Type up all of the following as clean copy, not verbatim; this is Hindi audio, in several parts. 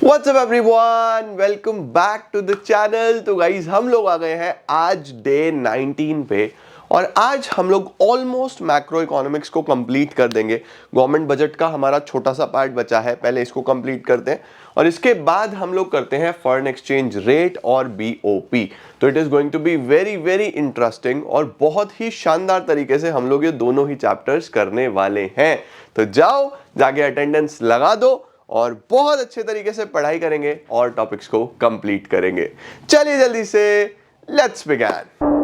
WhatsApp everyone, welcome back to the channel. तो गाइज हम लोग आ गए हैं आज डे 19 पे और आज हम लोग ऑलमोस्ट मैक्रो इकोनॉमिक्स को कंप्लीट कर देंगे। गवर्नमेंट बजट का हमारा छोटा सा पार्ट बचा है, पहले इसको कंप्लीट करते हैं और इसके बाद हम लोग करते हैं फॉरेन एक्सचेंज रेट और बीओपी। तो it is going to be very very interesting और बहुत ही शानदार तरीके से हम लोग ये दोनों ही चैप्टर्स करने वाले हैं। तो जाओ जाके अटेंडेंस लगा दो और बहुत अच्छे तरीके से पढ़ाई करेंगे और टॉपिक्स को कंप्लीट करेंगे। चलिए जल्दी से लेट्स बिगिन।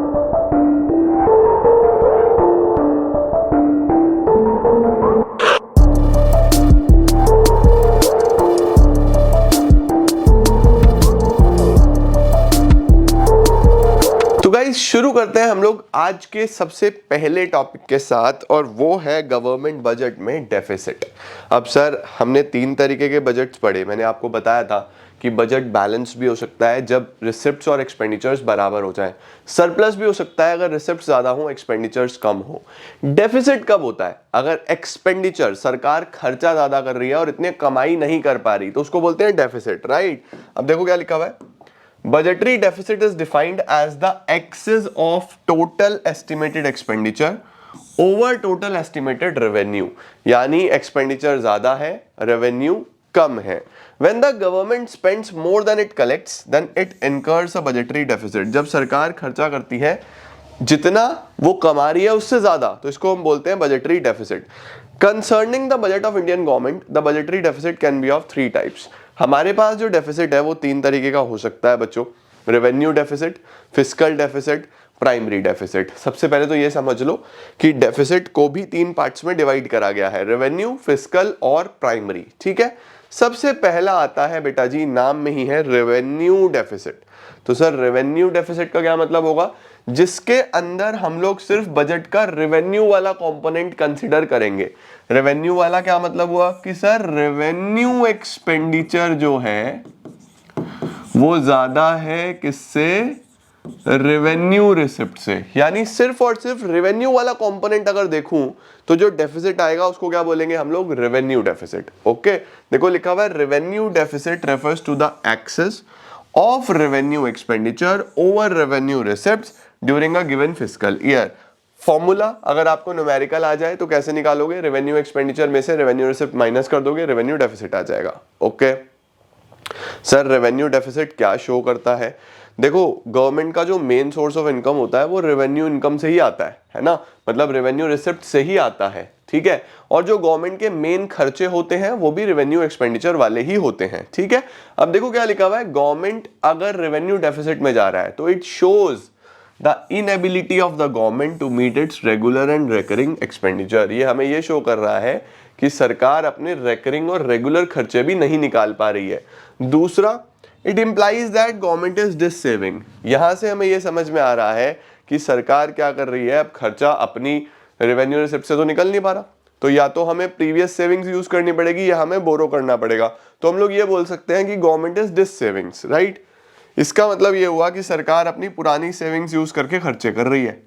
तो गाइस शुरू करते हैं हम लोग आज के सबसे पहले टॉपिक के साथ और वो है गवर्नमेंट बजट में डेफिसिट। अब सर हमने तीन तरीके के बजट्स पढ़े, मैंने आपको बताया था कि बजट बैलेंस भी हो सकता है जब रिसिप्ट्स और एक्सपेंडिचर्स बराबर हो जाएं, सरप्लस भी हो सकता है अगर रिसिप्ट्स ज्यादा हो एक्सपेंडिचर्स कम हो। डेफिसिट कब होता है? अगर एक्सपेंडिचर सरकार खर्चा ज्यादा कर रही है और इतने कमाई नहीं कर पा रही तो उसको बोलते हैं डेफिसिट, राइट। अब देखो क्या लिखा हुआ है, budgetary deficit is defined as the excess of total estimated expenditure over total estimated revenue। यानी एक्सपेंडिचर ज्यादा है, रेवेन्यू कम है। When the government spends more than it collects, then it incurs a budgetary deficit। जब सरकार खर्चा करती है जितना वो कमा रही है उससे ज्यादा, तो इसको हम बोलते हैं budgetary deficit. Concerning the budget of Indian government, the budgetary deficit can B of three types. हमारे पास जो डेफिसिट है वो तीन तरीके का हो सकता है बच्चों, revenue deficit, fiscal deficit, primary deficit. सबसे पहले तो ये समझ लो कि डेफिसिट को भी तीन पार्ट्स में डिवाइड करा गया है, रेवेन्यू, फिस्कल और प्राइमरी, ठीक है। सबसे पहला आता है बेटा जी, नाम में ही है रेवेन्यू डेफिसिट। तो सर रेवेन्यू डेफिसिट का क्या मतलब होगा? जिसके अंदर हम लोग सिर्फ बजट का रेवेन्यू वाला कंपोनेंट कंसीडर करेंगे। रेवेन्यू वाला क्या मतलब हुआ कि सर रेवेन्यू एक्सपेंडिचर जो है वो ज्यादा है किससे? रेवेन्यू रिसिप्ट से। यानी सिर्फ और सिर्फ रेवेन्यू वाला कंपोनेंट अगर देखूं तो जो डेफिसिट आएगा उसको क्या बोलेंगे हम लोग? Revenue deficit. ओके, देखो लिखा हुआ है revenue deficit refers to the excess of revenue expenditure over revenue receipts during a given fiscal year. Formula अगर आपको न्यूमेरिकल आ जाए तो कैसे निकालोगे? रेवेन्यू एक्सपेंडिचर में से रेवेन्यू रिसिप्ट माइनस कर दोगे, रेवेन्यू डेफिसिट आ जाएगा। ओके सर रेवेन्यू डेफिसिट क्या शो करता है? देखो गवर्नमेंट का जो मेन सोर्स ऑफ इनकम होता है वो रेवेन्यू इनकम से ही आता है ना, मतलब रेवेन्यू रिसिप्ट से ही आता है, ठीक है। और जो गवर्नमेंट के मेन खर्चे होते हैं वो भी रेवेन्यू एक्सपेंडिचर वाले ही होते हैं, ठीक है। अब देखो क्या लिखा हुआ है, गवर्नमेंट अगर रेवेन्यू डेफिसिट में जा रहा है तो it shows the inability of the government to meet its regular and recurring expenditure. ये हमें ये शो कर रहा है कि सरकार अपने रेकरिंग और रेगुलर खर्चे भी नहीं निकाल पा रही है। दूसरा, it implies that government is dissaving. यहां से हमें यह समझ में आ रहा है कि सरकार क्या कर रही है, अब खर्चा अपनी रेवेन्यू रिसिप्ट से तो निकल नहीं पा रहा, तो या तो हमें प्रीवियस सेविंग्स यूज करनी पड़ेगी या हमें बोरो करना पड़ेगा। तो हम लोग ये बोल सकते हैं कि government is dissavings, right. इसका मतलब ये हुआ कि सरकार अपनी पुरानी सेविंग्स यूज करके खर्चे कर रही है।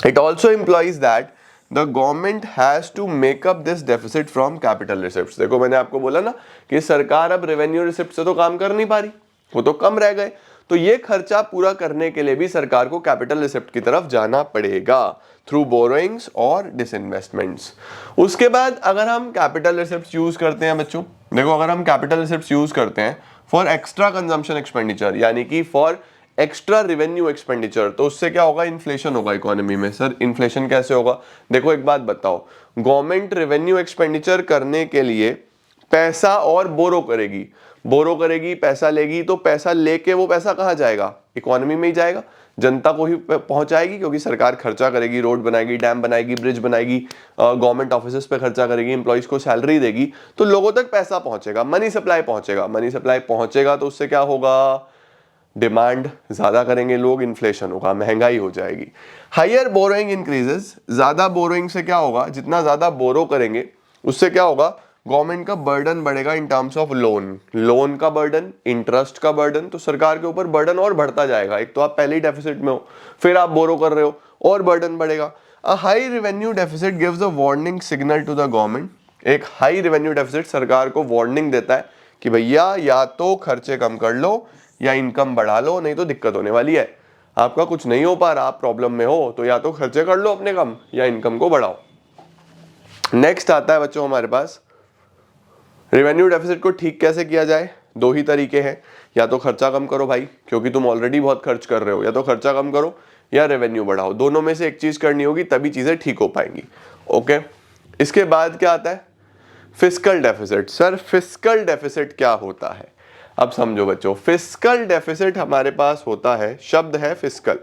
It also implies that the government has to make up this deficit from capital receipts. देखो मैंने आपको बोला ना कि सरकार अब रेवेन्यू रिसिप्ट से तो काम कर नहीं पा रही, वो तो कम रह गए, तो ये खर्चा पूरा करने के लिए भी सरकार को कैपिटल रिसिप्ट की तरफ जाना पड़ेगा थ्रू बोरोइंग्स और डिसइन्वेस्टमेंट्स। उसके बाद अगर हम कैपिटल रिसिप्ट्स यूज करते हैं बच्चों, देखो अगर हम कैपिटल रिसिप्ट्स यूज करते हैं फॉर एक्स्ट्रा कंजम्पशन एक्सपेंडिचर यानी कि फॉर एक्स्ट्रा रेवेन्यू एक्सपेंडिचर, तो उससे क्या होगा? इन्फ्लेशन होगा इकोनॉमी में। सर इन्फ्लेशन कैसे होगा? देखो एक बात बताओ, गवर्नमेंट रेवेन्यू एक्सपेंडिचर करने के लिए पैसा और बोरो करेगी, पैसा लेगी, तो पैसा लेके वो पैसा कहाँ जाएगा? इकोनॉमी में ही जाएगा, जनता को ही पहुंचाएगी, क्योंकि सरकार खर्चा करेगी, रोड बनाएगी, डैम बनाएगी, ब्रिज बनाएगी, गवर्नमेंट ऑफिसेस पे खर्चा करेगी, एम्प्लॉइज को सैलरी देगी, तो लोगों तक पैसा पहुंचेगा, मनी सप्लाई पहुंचेगा, तो उससे क्या होगा? डिमांड ज्यादा करेंगे लोग, इन्फ्लेशन होगा, महंगाई हो जाएगी। हायर बोरोइंग इंक्रीजेस, ज्यादा बोरोइंग से क्या होगा? जितना ज्यादा बोरो करेंगे उससे क्या होगा? गवर्नमेंट का बर्डन बढ़ेगा इन टर्म्स ऑफ लोन का बर्डन, इंटरेस्ट का बर्डन, तो सरकार के ऊपर बर्डन और बढ़ता जाएगा। एक तो आप पहले ही डेफिसिट में हो, फिर आप बोरो कर रहे हो और बर्डन बढ़ेगा। A high revenue deficit gives a warning signal to the government. एक हाई रेवेन्यू डेफिसिट सरकार को वार्निंग देता है कि भैया या तो खर्चे कम कर लो या इनकम बढ़ा लो, नहीं तो दिक्कत होने वाली है। आपका कुछ नहीं हो पा रहा, आप प्रॉब्लम में हो, तो या तो खर्चे कर लो अपने कम या इनकम को बढ़ाओ। नेक्स्ट आता है बच्चों हमारे पास रेवेन्यू डेफिसिट को ठीक कैसे किया जाए। दो ही तरीके हैं, या तो खर्चा कम करो भाई क्योंकि तुम ऑलरेडी बहुत खर्च कर रहे हो, या तो खर्चा कम करो या रेवेन्यू बढ़ाओ, दोनों में से एक चीज करनी होगी, तभी चीजें ठीक हो पाएंगी। ओके, इसके बाद क्या आता है fiscal deficit. Sir fiscal deficit क्या होता है, अब समझो बच्चों। फिस्कल डेफिसिट हमारे पास होता है, शब्द है फिस्कल,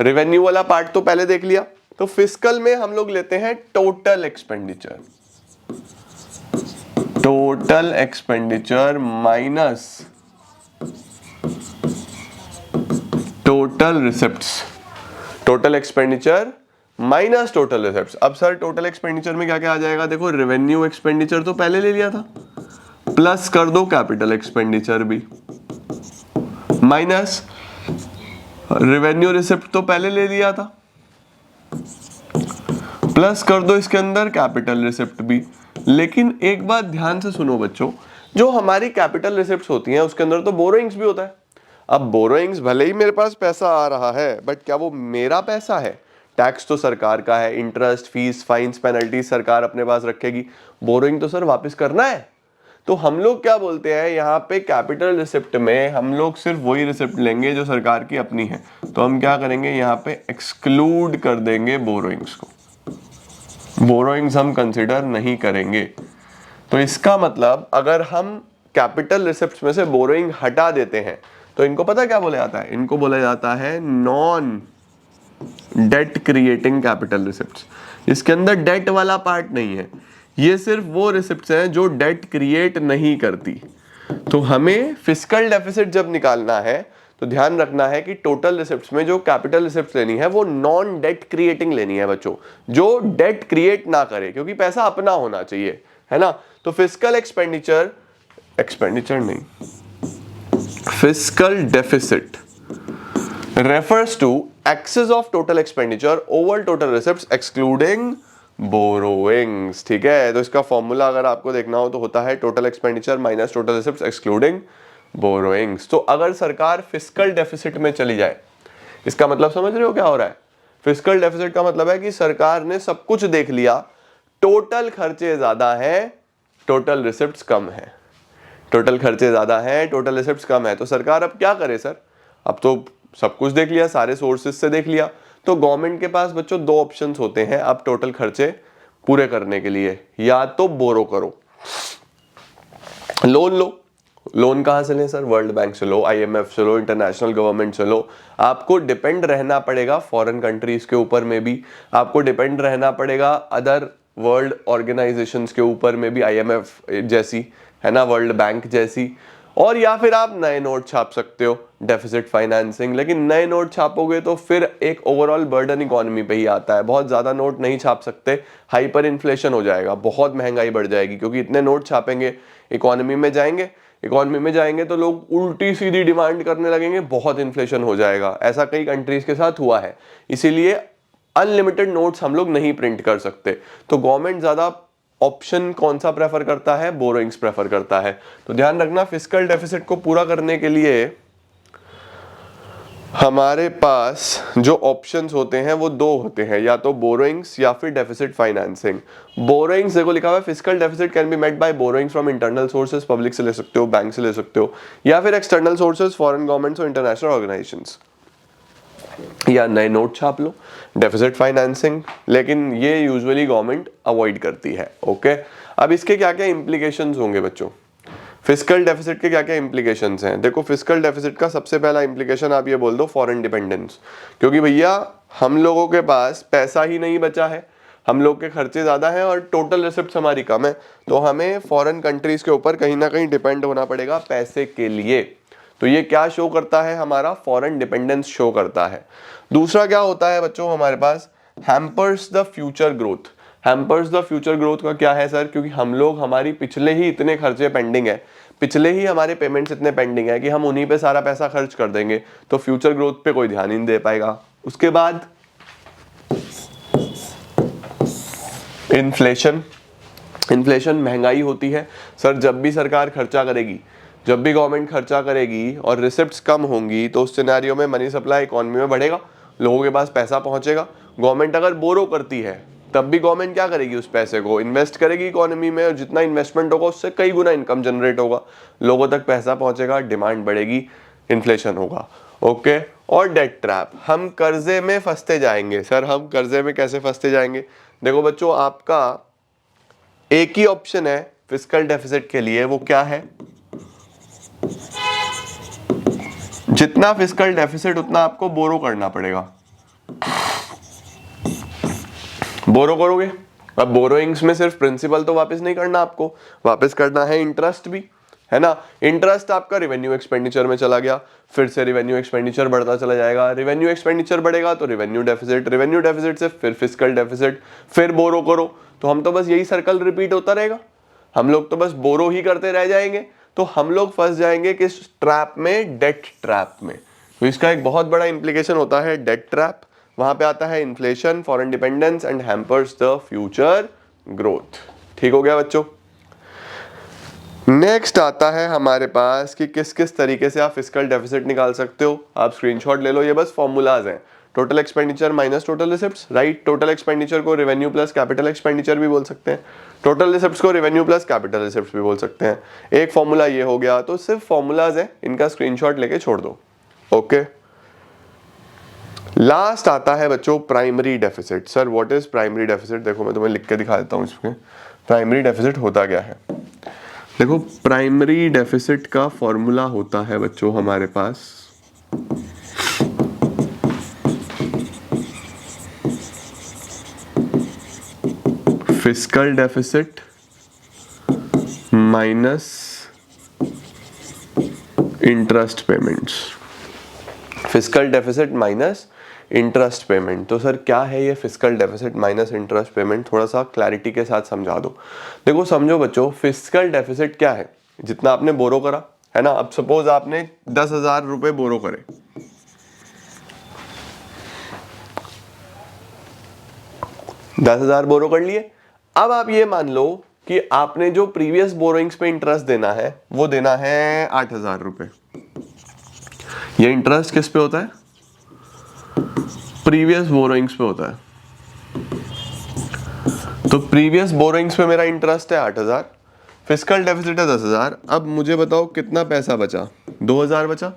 रेवेन्यू वाला पार्ट तो पहले देख लिया, तो फिस्कल में हम लोग लेते हैं total expenditure, total expenditure minus total receipts, total expenditure minus total receipts. अब सर टोटल एक्सपेंडिचर में क्या क्या आ जाएगा, देखो रेवेन्यू एक्सपेंडिचर तो पहले ले लिया था, प्लस कर दो कैपिटल एक्सपेंडिचर भी, माइनस रेवेन्यू रिसिप्ट तो पहले ले लिया था, प्लस कर दो इसके अंदर कैपिटल रिसिप्ट भी। लेकिन एक बात ध्यान से सुनो बच्चों, जो हमारी कैपिटल रिसिप्ट्स होती हैं उसके अंदर तो बोरोइंग्स भी होता है। अब बोरोइंग्स भले ही मेरे पास पैसा आ रहा है, बट क्या वो मेरा पैसा है? टैक्स तो सरकार का है, इंटरेस्ट, फीस, फाइन्स, पेनल्टी सरकार अपने पास रखेगी, बोरोइंग तो सर वापस करना है। तो हम लोग क्या बोलते हैं यहाँ पे, कैपिटल रिसिप्ट में हम लोग सिर्फ वही रिसिप्ट लेंगे जो सरकार की अपनी है। तो हम क्या करेंगे, यहाँ पे एक्सक्लूड कर देंगे बोरोइंग्स को, बोरोइंग्स हम कंसिडर नहीं करेंगे। तो इसका मतलब अगर हम कैपिटल रिसिप्ट्स में से बोरोइंग हटा देते हैं तो इनको पता क्या बोला जाता है, इनको बोला जाता है non debt creating capital receipts. इसके अंदर डेट वाला पार्ट नहीं है, ये सिर्फ वो रिसिप्ट्स हैं जो डेट क्रिएट नहीं करती। तो हमें फिस्कल डेफिसिट जब निकालना है तो ध्यान रखना है कि टोटल रिसिप्ट्स में जो कैपिटल रिसिप्ट्स लेनी है वो नॉन डेट क्रिएटिंग लेनी है बच्चों, जो डेट क्रिएट ना करे, क्योंकि पैसा अपना होना चाहिए, है ना। तो फिस्कल एक्सपेंडिचर, एक्सपेंडिचर नहीं, fiscal deficit refers to excess of total expenditure over total receipts excluding borrowings। ठीक है, तो इसका फॉर्मूला अगर आपको देखना हो तो होता है total expenditure minus total receipts excluding borrowings. तो अगर सरकार फिस्कल डेफिसिट में चली जाए, इसका मतलब समझ रहे हो क्या हो रहा है। फिस्कल डेफिसिट का मतलब है कि सरकार ने सब कुछ देख लिया, टोटल खर्चे ज्यादा है, टोटल रिसिप्ट्स कम है, टोटल खर्चे ज्यादा है, टोटल रिसिप्ट्स कम है। तो सरकार अब क्या करे सर, अब तो सब कुछ देख लिया, सारे सोर्सेज से देख लिया, तो गवर्नमेंट के पास बच्चों दो ऑप्शंस होते हैं अब टोटल खर्चे पूरे करने के लिए, या तो बोरो करो, लोन लो। लोन कहां से लें सर, वर्ल्ड बैंक से लो, आईएमएफ से लो, इंटरनेशनल गवर्नमेंट से लो। आपको डिपेंड रहना पड़ेगा फॉरेन कंट्रीज के ऊपर में भी, आपको डिपेंड रहना पड़ेगा अदर वर्ल्ड ऑर्गेनाइजेशंस के ऊपर में भी, आईएमएफ जैसी, है ना, वर्ल्ड बैंक जैसी। और या फिर आप नए नोट छाप सकते हो, डेफिसिट फाइनेंसिंग। लेकिन नए नोट छापोगे तो फिर एक ओवरऑल बर्डन इकोनॉमी पे ही आता है, बहुत ज्यादा नोट नहीं छाप सकते, हाइपर इन्फ्लेशन हो जाएगा, बहुत महंगाई बढ़ जाएगी, क्योंकि इतने नोट छापेंगे इकोनॉमी में जाएंगे, इकोनॉमी में जाएंगे तो लोग उल्टी सीधी डिमांड करने लगेंगे, बहुत इन्फ्लेशन हो जाएगा। ऐसा कई कंट्रीज के साथ हुआ है, इसीलिए अनलिमिटेड नोट्स हम लोग नहीं प्रिंट कर सकते। तो गवर्नमेंट ज्यादा ऑप्शन कौन सा प्रेफर करता है, बोरोइंग्स प्रेफर करता है। तो ध्यान रखना फिस्कल डेफिसिट को पूरा करने के लिए हमारे पास जो ऑप्शंस होते हैं वो दो होते हैं, या तो बोरोइंग्स या फिर डेफिसिट फाइनेंसिंग। बोरोइंग्स देखो लिखा हुआ है, fiscal deficit can be met by borrowings from internal sources, public से ले सकते हो, बैंक से ले सकते हो, या फिर एक्सटर्नल सोर्सेज, फॉरेन गवर्नमेंट्स और इंटरनेशनल ऑर्गेनाइजेशंस, या नए नोट छाप लो, डेफिसिट फाइनेंसिंग। लेकिन ये यूजुअली गवर्नमेंट अवॉइड करती है। ओके, अब इसके क्या क्या इंप्लीकेशंस होंगे बच्चों, फिस्कल डेफिसिट के क्या क्या इंप्लीकेशंस हैं। देखो फिस्कल डेफिसिट का सबसे पहला इंप्लीकेशन आप ये बोल दो, फॉरेन डिपेंडेंस, क्योंकि भैया हम लोगों के पास पैसा ही नहीं बचा है, हम लोग के खर्चे ज्यादा हैं और टोटल रिसिप्ट्स हमारी कम है, तो हमें फॉरेन कंट्रीज के ऊपर कहीं ना कहीं डिपेंड होना पड़ेगा पैसे के लिए। तो ये क्या शो करता है, हमारा फॉरेन डिपेंडेंस शो करता है। दूसरा क्या होता है बच्चों हमारे पास, hampers the future growth. Hampers the future growth का क्या है सर, क्योंकि हम लोग, हमारी पिछले ही इतने खर्चे पेंडिंग है, पिछले ही हमारे पेमेंट्स इतने पेंडिंग है कि हम उन्हीं पे सारा पैसा खर्च कर देंगे, तो फ्यूचर ग्रोथ पे कोई ध्यान ही नहीं दे पाएगा। उसके बाद इन्फ्लेशन, इन्फ्लेशन महंगाई होती है सर। जब भी सरकार खर्चा करेगी, जब भी गवर्नमेंट खर्चा करेगी और रिसिप्ट्स कम होंगी तो उस सिनेरियो में मनी सप्लाई इकोनॉमी में बढ़ेगा, लोगों के पास पैसा पहुंचेगा। गवर्नमेंट अगर बोरो करती है तब भी गवर्नमेंट क्या करेगी, उस पैसे को इन्वेस्ट करेगी इकोनॉमी में, और जितना इन्वेस्टमेंट होगा उससे कई गुना इनकम जनरेट होगा, लोगों तक पैसा पहुंचेगा, डिमांड बढ़ेगी, इन्फ्लेशन होगा। ओके। और डेट ट्रैप, हम कर्जे में फंसते जाएंगे सर। हम कर्जे में कैसे फंसते जाएंगे? देखो बच्चों, आपका एक ही ऑप्शन है फिस्कल डेफिसिट के लिए, वो क्या है? जितना फिस्कल डेफिसिट उतना आपको बोरो करना पड़ेगा। बोरो करोगे, अब बोरोइंग्स में सिर्फ प्रिंसिपल तो वापस नहीं करना, आपको वापस करना है इंटरेस्ट भी, है ना। इंटरेस्ट आपका रिवेन्यू एक्सपेंडिचर में चला गया, फिर से रिवेन्यू एक्सपेंडिचर बढ़ता चला जाएगा, रिवेन्यू एक्सपेंडिचर बढ़ेगा तो रिवेन्यू डेफिसिट, रिवेन्यू डेफिसिट से फिर फिस्कल डेफिसिट, फिर बोरो करो, तो हम तो बस यही सर्कल रिपीट होता रहेगा। हम लोग तो बस बोरो ही करते रह जाएंगे, तो हम लोग फंस जाएंगे किस ट्रैप में? डेट ट्रैप में। तो इसका एक बहुत बड़ा इंप्लीकेशन होता है डेट ट्रैप। वहां पे आता है inflation, foreign dependence and hampers the future growth. ठीक हो गया बच्चों। नेक्स्ट आता है हमारे पास कि किस किस तरीके से आप फिस्कल डेफिसिट निकाल सकते हो। आप स्क्रीनशॉट ले लो, ये बस फॉर्मूलाज हैं। Total expenditure minus total receipts, right. Total expenditure को रेवेन्यू प्लस कैपिटल एक्सपेंडिचर भी बोल सकते हैं, टोटल रिसिप्ट्स को रेवेन्यू प्लस कैपिटल रिसिप्ट्स भी बोल सकते हैं। एक फॉर्मूला ये हो गया। तो सिर्फ फॉर्मूलाज हैं, इनका स्क्रीनशॉट लेके छोड़ दो। ओके। लास्ट आता है बच्चों primary deficit. Sir what is primary deficit? देखो मैं तुम्हें लिख के दिखा देता हूं इसमें प्राइमरी डेफिसिट होता क्या है। देखो प्राइमरी डेफिसिट का फॉर्मूला होता है बच्चों हमारे पास fiscal deficit minus interest payments. Fiscal deficit minus interest payment. तो सर क्या है ये fiscal deficit minus interest payment? थोड़ा सा क्लैरिटी के साथ समझा दो। देखो समझो बच्चों, फिस्कल डेफिसिट क्या है? जितना आपने बोरो करा है ना। अब सपोज आपने 10,000 रुपए बोरो करे, 10,000 बोरो कर लिए। अब आप ये मान लो कि आपने जो प्रीवियस बोरोइंग्स पे इंटरेस्ट देना है वो देना है 8,000 रुपए। ये इंटरेस्ट किस पे होता है? प्रीवियस बोरोइंग्स पे होता है। तो प्रीवियस बोरोइंग्स पे मेरा इंटरेस्ट है 8,000, फिस्कल डेफिसिट है 10,000। अब मुझे बताओ कितना पैसा बचा? 2,000 बचा।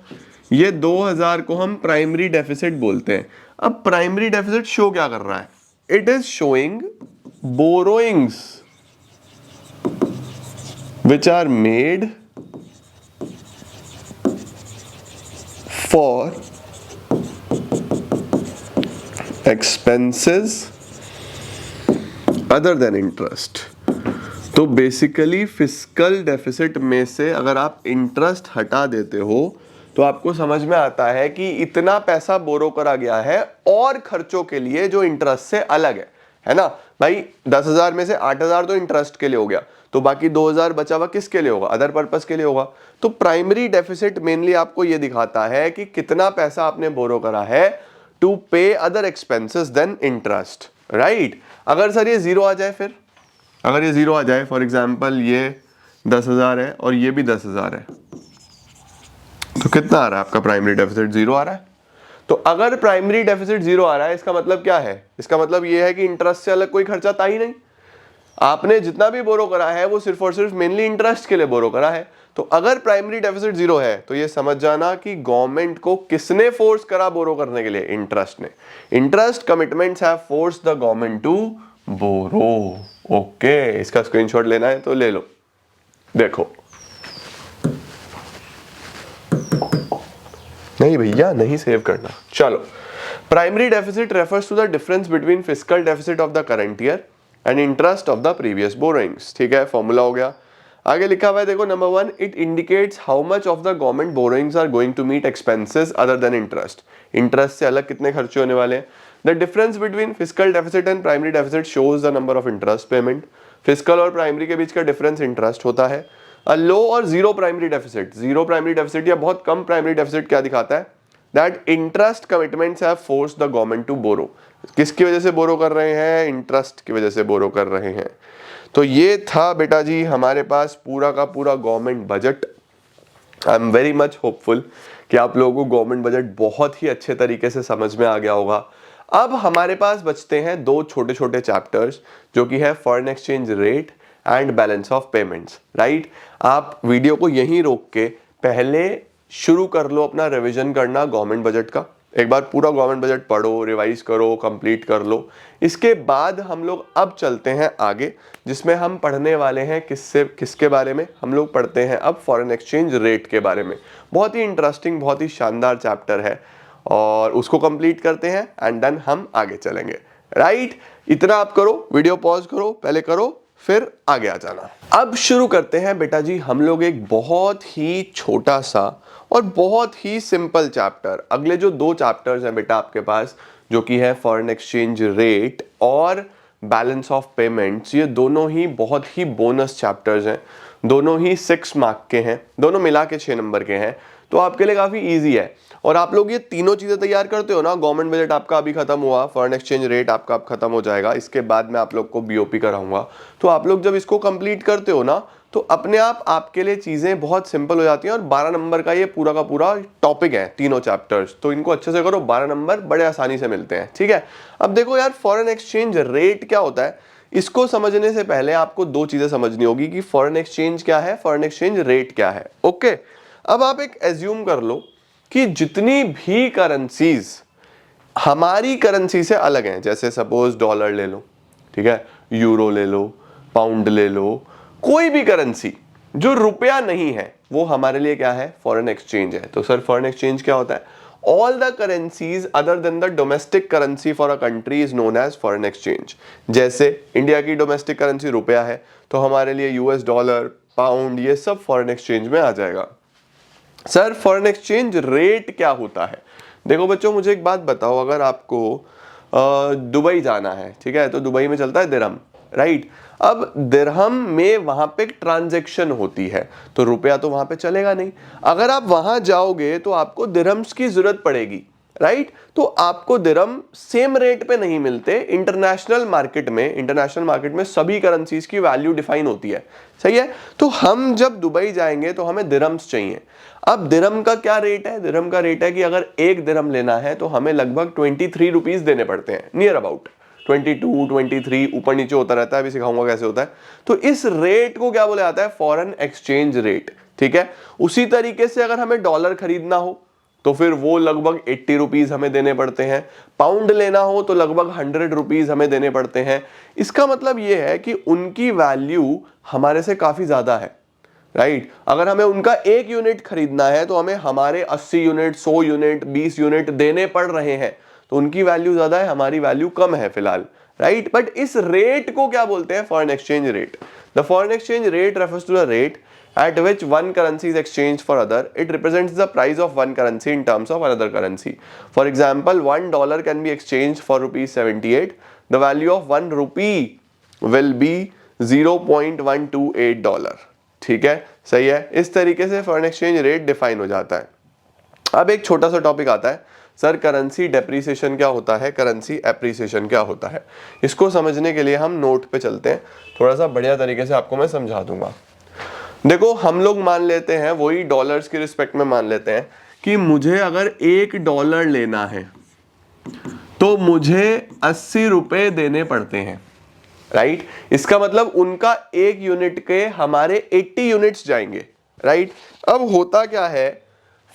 ये 2,000 को हम प्राइमरी डेफिसिट बोलते हैं। अब प्राइमरी डेफिसिट शो क्या कर रहा है? It is showing borrowings which are made for expenses other than interest। तो बेसिकली फिस्कल डेफिसिट में से अगर आप इंटरेस्ट हटा देते हो तो आपको समझ में आता है कि इतना पैसा बोरो करा गया है और खर्चों के लिए जो इंटरेस्ट से अलग है ना। भाई 10,000 में से 8,000 तो इंटरेस्ट के लिए हो गया, तो बाकी 2,000 बचा हुआ किसके लिए होगा? अदर पर्पस के लिए होगा। तो प्राइमरी डेफिसिट मेनली आपको यह दिखाता है कि कितना पैसा आपने बोरो करा है to pay other expenses than interest, right. अगर सर ये जीरो आ जाए, फिर अगर ये जीरो आ जाए, फॉर एग्जांपल ये 10,000 है और ये भी 10,000 है, तो कितना आ रहा है आपका प्राइमरी डेफिसिट? जीरो आ रहा है। तो अगर प्राइमरी डेफिसिट जीरो आ रहा है, इसका मतलब क्या है? इसका मतलब ये है कि इंटरेस्ट से अलग कोई खर्चा था ही नहीं। आपने जितना भी बोरो करा है वो सिर्फ और सिर्फ मेनली इंटरेस्ट के लिए बोरो करा है। तो अगर प्राइमरी डेफिसिट जीरो है तो ये समझ जाना कि गवर्नमेंट को किसने फोर्स करा बोरो करने के लिए? इंटरेस्ट ने। Interest commitments have forced the government to borrow. Okay, इसका स्क्रीनशॉट लेना है तो ले लो। देखो, नहीं भैया नहीं सेव करना। चलो, primary deficit refers to the difference between fiscal deficit of the current year and interest of the previous borrowings. ठीक है, फॉर्मूला हो गया। आगे लिखा हुआ है, देखो, number 1, it indicates how much of the government borrowings are going to meet expenses other than interest. Interest से अलग कितने खर्चे होने वाले हैं। The difference between fiscal deficit and primary deficit shows the number of interest payment. Fiscal और प्राइमरी के बीच का डिफरेंस इंटरेस्ट होता है। अ लो और zero primary deficit, zero primary deficit या बहुत कम प्राइमरी डेफिसिट क्या दिखाता है? That interest commitments have forced the government to borrow. किसकी वजह से बोरो कर रहे हैं? इंटरेस्ट की वजह से बोरो कर रहे हैं। तो ये था बेटा जी हमारे पास पूरा का पूरा government budget. I am very much hopeful कि आप लोगों को गवर्नमेंट बजट बहुत ही अच्छे तरीके से समझ में आ गया होगा। अब हमारे पास बचते हैं दो छोटे छोटे चैप्टर्स, जो कि है foreign exchange rate and balance of payments, right. आप वीडियो को यहीं रोक के पहले शुरू कर लो अपना रिवीजन करना गवर्नमेंट बजट का। एक बार पूरा गवर्नमेंट बजट पढ़ो, रिवाइज करो, कंप्लीट कर लो। इसके बाद हम लोग अब चलते हैं आगे, जिसमें हम पढ़ने वाले हैं किसके बारे में। हम लोग पढ़ते हैं अब फॉरेन एक्सचेंज रेट के बारे में। बहुत ही इंटरेस्टिंग, बहुत ही शानदार चैप्टर है, और उसको कंप्लीट करते हैं एंड देन हम आगे चलेंगे, राइट। इतना आप करो, वीडियो पॉज करो, पहले करो, फिर आगे आ जाना। अब शुरू करते हैं बेटा जी हम लोग एक बहुत ही छोटा सा और बहुत ही सिंपल चैप्टर। अगले जो दो चैप्टर्स हैं बेटा आपके पास, जो कि है फॉरेन एक्सचेंज रेट और बैलेंस ऑफ पेमेंट्स, ये दोनों ही बहुत ही बोनस चैप्टर्स हैं। दोनों ही 6 मार्क के हैं, दोनों मिला के 6 नंबर के हैं, तो आपके लिए काफ़ी ईजी है। और आप लोग ये तीनों चीज़ें तैयार करते हो ना, गवर्नमेंट बजट आपका अभी खत्म हुआ, फॉरेन एक्सचेंज रेट आपका अब खत्म हो जाएगा, इसके बाद मैं आप लोग को बीओपी कराऊंगा। तो आप लोग जब इसको कंप्लीट करते हो ना, तो अपने आप आपके लिए चीज़ें बहुत सिंपल हो जाती हैं। और 12 नंबर का ये पूरा का पूरा टॉपिक है, तीनों चैप्टर्स, तो इनको अच्छे से करो, 12 नंबर बड़े आसानी से मिलते हैं, ठीक है। अब देखो यार, फॉरेन एक्सचेंज रेट क्या होता है, इसको समझने से पहले आपको दो चीज़ें समझनी होगी कि फॉरेन एक्सचेंज क्या है, फॉरेन एक्सचेंज रेट क्या है, ओके। अब आप एक एज्यूम कर लो कि जितनी भी करेंसीज हमारी करेंसी से अलग हैं, जैसे सपोज डॉलर ले लो, ठीक है, यूरो ले लो, पाउंड ले लो, कोई भी करेंसी जो रुपया नहीं है, वो हमारे लिए क्या है, फॉरेन एक्सचेंज है। तो सर फॉरेन एक्सचेंज क्या होता है? All the currencies other than the domestic currency for a country is known as foreign exchange. जैसे इंडिया की डोमेस्टिक करेंसी रुपया है, तो हमारे लिए यूएस डॉलर, पाउंड, ये सब फॉरेन एक्सचेंज में आ जाएगा। सर फॉरेन एक्सचेंज रेट क्या होता है? देखो बच्चों, मुझे एक बात बताओ, अगर आपको दुबई जाना है, ठीक है, तो दुबई में चलता है दिरहम, राइट। अब दिरहम में वहां पे ट्रांजैक्शन होती है, तो रुपया तो वहां पे चलेगा नहीं। अगर आप वहां जाओगे तो आपको दिरहम्स की जरूरत पड़ेगी, राइट। तो आपको दिरहम सेम रेट पे नहीं मिलते। इंटरनेशनल मार्केट में सभी करेंसीज की वैल्यू डिफाइन होती है, सही है। तो हम जब दुबई जाएंगे तो हमें दिरहम्स चाहिए। अब दिरहम का क्या रेट है? दिरहम का रेट है कि अगर एक दिरहम लेना है तो हमें लगभग 23 रुपीज देने पड़ते हैं, नियर अबाउट 22, 23, ऊपर नीचे होता रहता है, अभी सिखाऊंगा कैसे होता है। तो इस रेट को क्या बोला जाता है? फॉरेन एक्सचेंज रेट, ठीक है। उसी तरीके से अगर हमें डॉलर खरीदना हो तो फिर वो लगभग 80 रुपीज हमें देने पड़ते हैं। पाउंड लेना हो तो लगभग 100 रुपीज हमें देने पड़ते हैं। इसका मतलब ये है कि उनकी वैल्यू हमारे से काफी ज्यादा है, राइट। अगर हमें उनका एक यूनिट खरीदना है तो हमें हमारे 80 यूनिट, 100 यूनिट, 20 यूनिट देने पड़ रहे हैं, तो उनकी वैल्यू ज्यादा है, हमारी वैल्यू कम है फिलहाल, राइट। बट इस रेट को क्या बोलते हैं? Foreign exchange rate. The foreign exchange rate refers to the rate at which one currency is exchanged for other. It represents the price of one currency in terms of another currency. For example, $1 can be exchanged for ₹78. The value of 1 rupee will be $0.128. ठीक है, सही है। इस तरीके से फॉरेन एक्सचेंज रेट डिफाइन हो जाता है। अब एक छोटा सा टॉपिक आता है, सर करेंसी डेप्रीसिएशन क्या होता है, करेंसी एप्रीसिएशन क्या होता है। इसको समझने के लिए हम नोट पे चलते हैं, थोड़ा सा बढ़िया तरीके से आपको मैं समझा दूंगा। देखो, हम लोग मान लेते हैं, वही डॉलर्स के रिस्पेक्ट में मान लेते हैं कि मुझे अगर $1 लेना है तो मुझे 80 रुपए देने पड़ते हैं, राइट। इसका मतलब उनका एक यूनिट के हमारे 80 यूनिट्स जाएंगे, राइट। अब होता क्या है,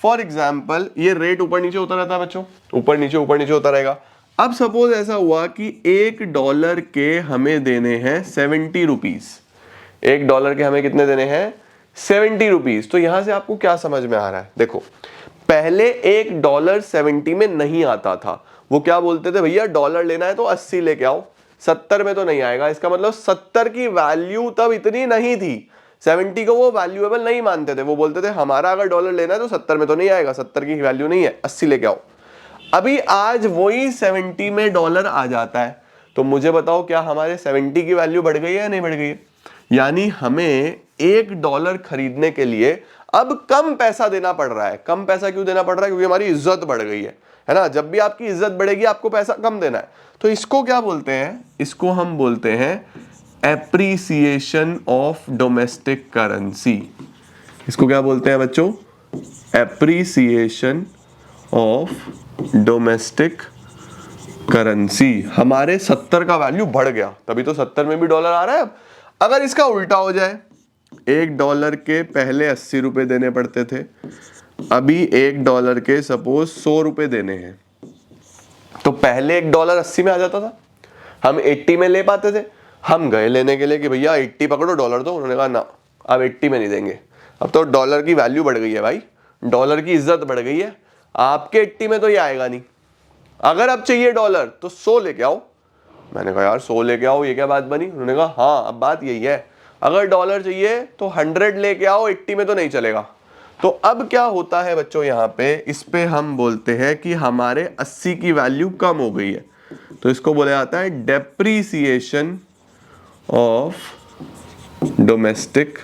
फॉर एग्जाम्पल ये रेट ऊपर नीचे होता रहता है बच्चों, ऊपर नीचे होता रहेगा। अब सपोज ऐसा हुआ कि $1 के हमें देने हैं 70 रुपीज। $1 के हमें कितने देने हैं? 70 रुपीज। तो यहां से आपको क्या समझ में आ रहा है? देखो, पहले $1 70 में नहीं आता था। वो क्या बोलते थे, भैया डॉलर लेना है तो 80 लेके आओ, 70 में तो नहीं आएगा। इसका मतलब 70 की वैल्यू तब इतनी नहीं थी, 70 को वो वैल्यूएबल नहीं मानते थे। वो बोलते थे हमारा अगर डॉलर लेना है तो 70 में तो नहीं आएगा, 70 की वैल्यू नहीं है, 80 लेके आओ। अभी आज वही 70 में डॉलर आ जाता है, तो मुझे बताओ क्या हमारे 70 की वैल्यू बढ़ गई है या नहीं बढ़ गई है? यानी हमें $1 खरीदने के लिए अब कम पैसा देना पड़ रहा है। कम पैसा क्यों देना पड़ रहा है? क्योंकि हमारी इज्जत बढ़ गई है ना। जब भी आपकी इज्जत बढ़ेगी आपको पैसा कम देना है। तो इसको क्या बोलते हैं? इसको हम बोलते हैं एप्रिसिएशन ऑफ डोमेस्टिक करेंसी। इसको क्या बोलते हैं बच्चों? Appreciation of domestic currency. हमारे 70 का वैल्यू बढ़ गया, तभी तो 70 में भी डॉलर आ रहा है। अब अगर इसका उल्टा हो जाए, $1 के पहले 80 रुपए देने पड़ते थे, अभी $1 के सपोज 100 रुपए देने हैं, तो पहले $1 80 में आ जाता था, हम 80 में ले पाते थे। हम गए लेने के लिए कि भैया 80 पकड़ो, डॉलर दो। उन्होंने कहा ना, अब 80 में नहीं देंगे। अब तो डॉलर की वैल्यू बढ़ गई है भाई, डॉलर की इज्जत बढ़ गई है, आपके 80 में तो ये आएगा नहीं। अगर अब चाहिए डॉलर तो 100 लेके आओ। मैंने कहा यार 100 लेके आओ, ये क्या बात बनी? उन्होंने कहा हाँ, अब बात यही है, अगर डॉलर चाहिए तो 100 लेके आओ, 80 में तो नहीं चलेगा। तो अब क्या होता है बच्चों, यहाँ पे इस पे हम बोलते हैं कि हमारे 80 की वैल्यू कम हो गई है, तो इसको बोला जाता है डेप्रीसिएशन ऑफ डोमेस्टिक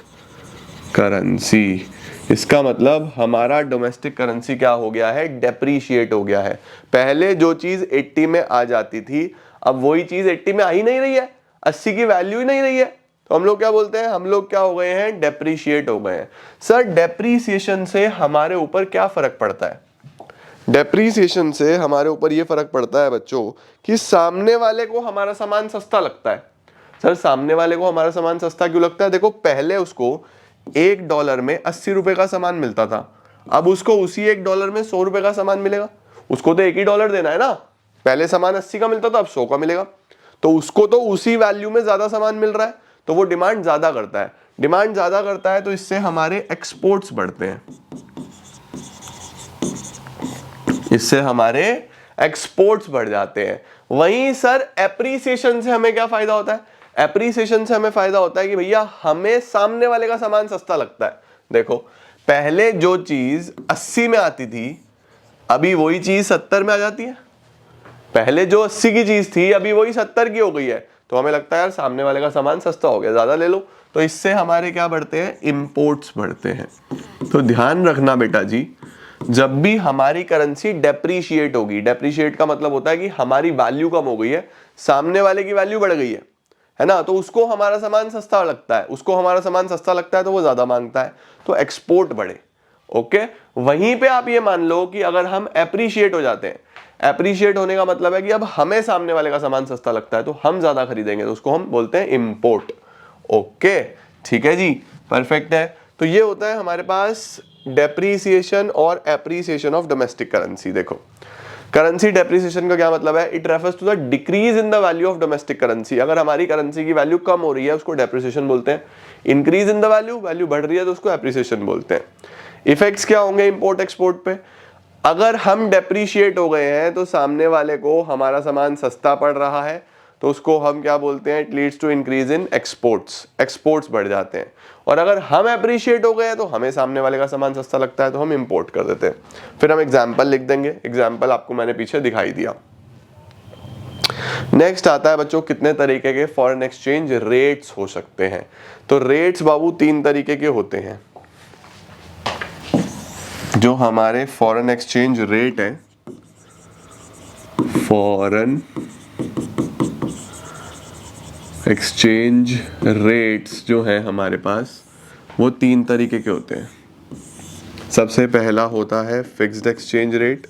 करेंसी। इसका मतलब हमारा डोमेस्टिक करेंसी क्या हो गया है? डेप्रीशिएट हो गया है। पहले जो चीज 80 में आ जाती थी, अब वही चीज 80 में आ ही नहीं रही है, 80 की वैल्यू ही नहीं रही है, तो हम लोग क्या बोलते हैं? हम लोग क्या हो गए हैं? डेप्रीशिएट हो गए हैं। सर डेप्रीसिएशन से हमारे ऊपर क्या फर्क पड़ता है? डेप्रीसिएशन से हमारे ऊपर ये फर्क पड़ता है बच्चों कि सामने वाले को हमारा सामान सस्ता लगता है। सर सामने वाले को हमारा सामान सस्ता क्यों लगता है? देखो पहले उसको $1 में 80 रुपए का सामान मिलता था, अब उसको उसी $1 में 100 रुपए का सामान मिलेगा। उसको तो $1 देना है ना, पहले सामान 80 का मिलता था, अब 100 का मिलेगा, तो उसको तो उसी वैल्यू में ज्यादा सामान मिल रहा है, तो वो डिमांड ज्यादा करता है। डिमांड ज्यादा करता है तो इससे हमारे एक्सपोर्ट्स बढ़ते हैं, इससे हमारे एक्सपोर्ट्स बढ़ जाते हैं। वहीं सर एप्रिसिएशन से हमें क्या फायदा होता है? एप्रिसिएशन से हमें फायदा होता है कि भैया हमें सामने वाले का सामान सस्ता लगता है। देखो पहले जो चीज 80 में आती थी, अभी वही चीज 70 में आ जाती है। पहले जो 80 की चीज थी, अभी वही 70 की हो गई है, तो हमें लगता है यार सामने वाले का सामान सस्ता हो गया, ज्यादा ले लो, तो इससे हमारे क्या बढ़ते हैं? इंपोर्ट्स बढ़ते हैं। तो ध्यान रखना बेटा जी, जब भी हमारी करेंसी डेप्रीशिएट होगी, डेप्रीशिएट का मतलब होता है कि हमारी वैल्यू कम हो गई है, सामने वाले की वैल्यू बढ़ गई है ना, तो उसको हमारा सामान सस्ता लगता है, उसको हमारा सामान सस्ता लगता है तो वो ज्यादा मांगता है, तो एक्सपोर्ट बढ़े। ओके, वहीं पे आप ये मान लो कि अगर हम एप्रिशिएट हो जाते हैं, एप्रिशिएट होने का मतलब है कि अब हमें सामने वाले का सामान सस्ता लगता है तो हम ज्यादा खरीदेंगे, तो उसको हम बोलते हैं इंपोर्ट। ओके ठीक है जी, परफेक्ट है। तो ये होता है हमारे पास डेप्रीसिएशन और एप्रिसिएशन ऑफ डोमेस्टिक करेंसी। देखो करेंसी डेप्रिसिएशन का क्या मतलब है? It refers to the decrease in the value of domestic currency. अगर हमारी करेंसी की वैल्यू कम हो रही है उसको डेप्रिसिएशन बोलते हैं, increase in the value, value बढ़ रही है तो उसको एप्रिसिएशन बोलते हैं। इफेक्ट्स क्या होंगे इंपोर्ट एक्सपोर्ट पे? अगर हम डेप्रीशिएट हो गए हैं तो सामने वाले को हमारा सामान सस्ता पड़ रहा है, तो उसको हम क्या बोलते हैं? It leads to increase in exports, exports बढ़ जाते हैं। और अगर हम एप्रिशिएट हो गए हैं तो हमें सामने वाले का सामान सस्ता लगता है तो हम इंपोर्ट कर देते हैं। फिर हम एग्जाम्पल लिख देंगे, एग्जाम्पल आपको मैंने पीछे दिखाई दिया। नेक्स्ट आता है बच्चों, कितने तरीके के फॉरेन एक्सचेंज रेट्स हो सकते हैं? तो रेट्स बाबू 3 तरीके के होते हैं। जो हमारे फॉरेन एक्सचेंज रेट है, फॉरेन एक्सचेंज रेट्स जो है हमारे पास, वो 3 तरीके के होते हैं। सबसे पहला होता है फिक्स्ड एक्सचेंज रेट,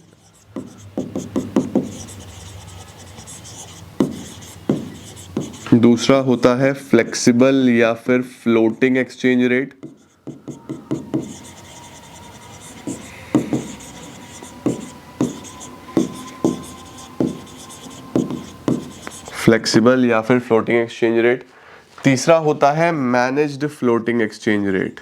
दूसरा होता है फ्लेक्सिबल या फिर फ्लोटिंग एक्सचेंज रेट, फ्लेक्सिबल या फिर फ्लोटिंग एक्सचेंज रेट, तीसरा होता है मैनेज्ड फ्लोटिंग एक्सचेंज रेट।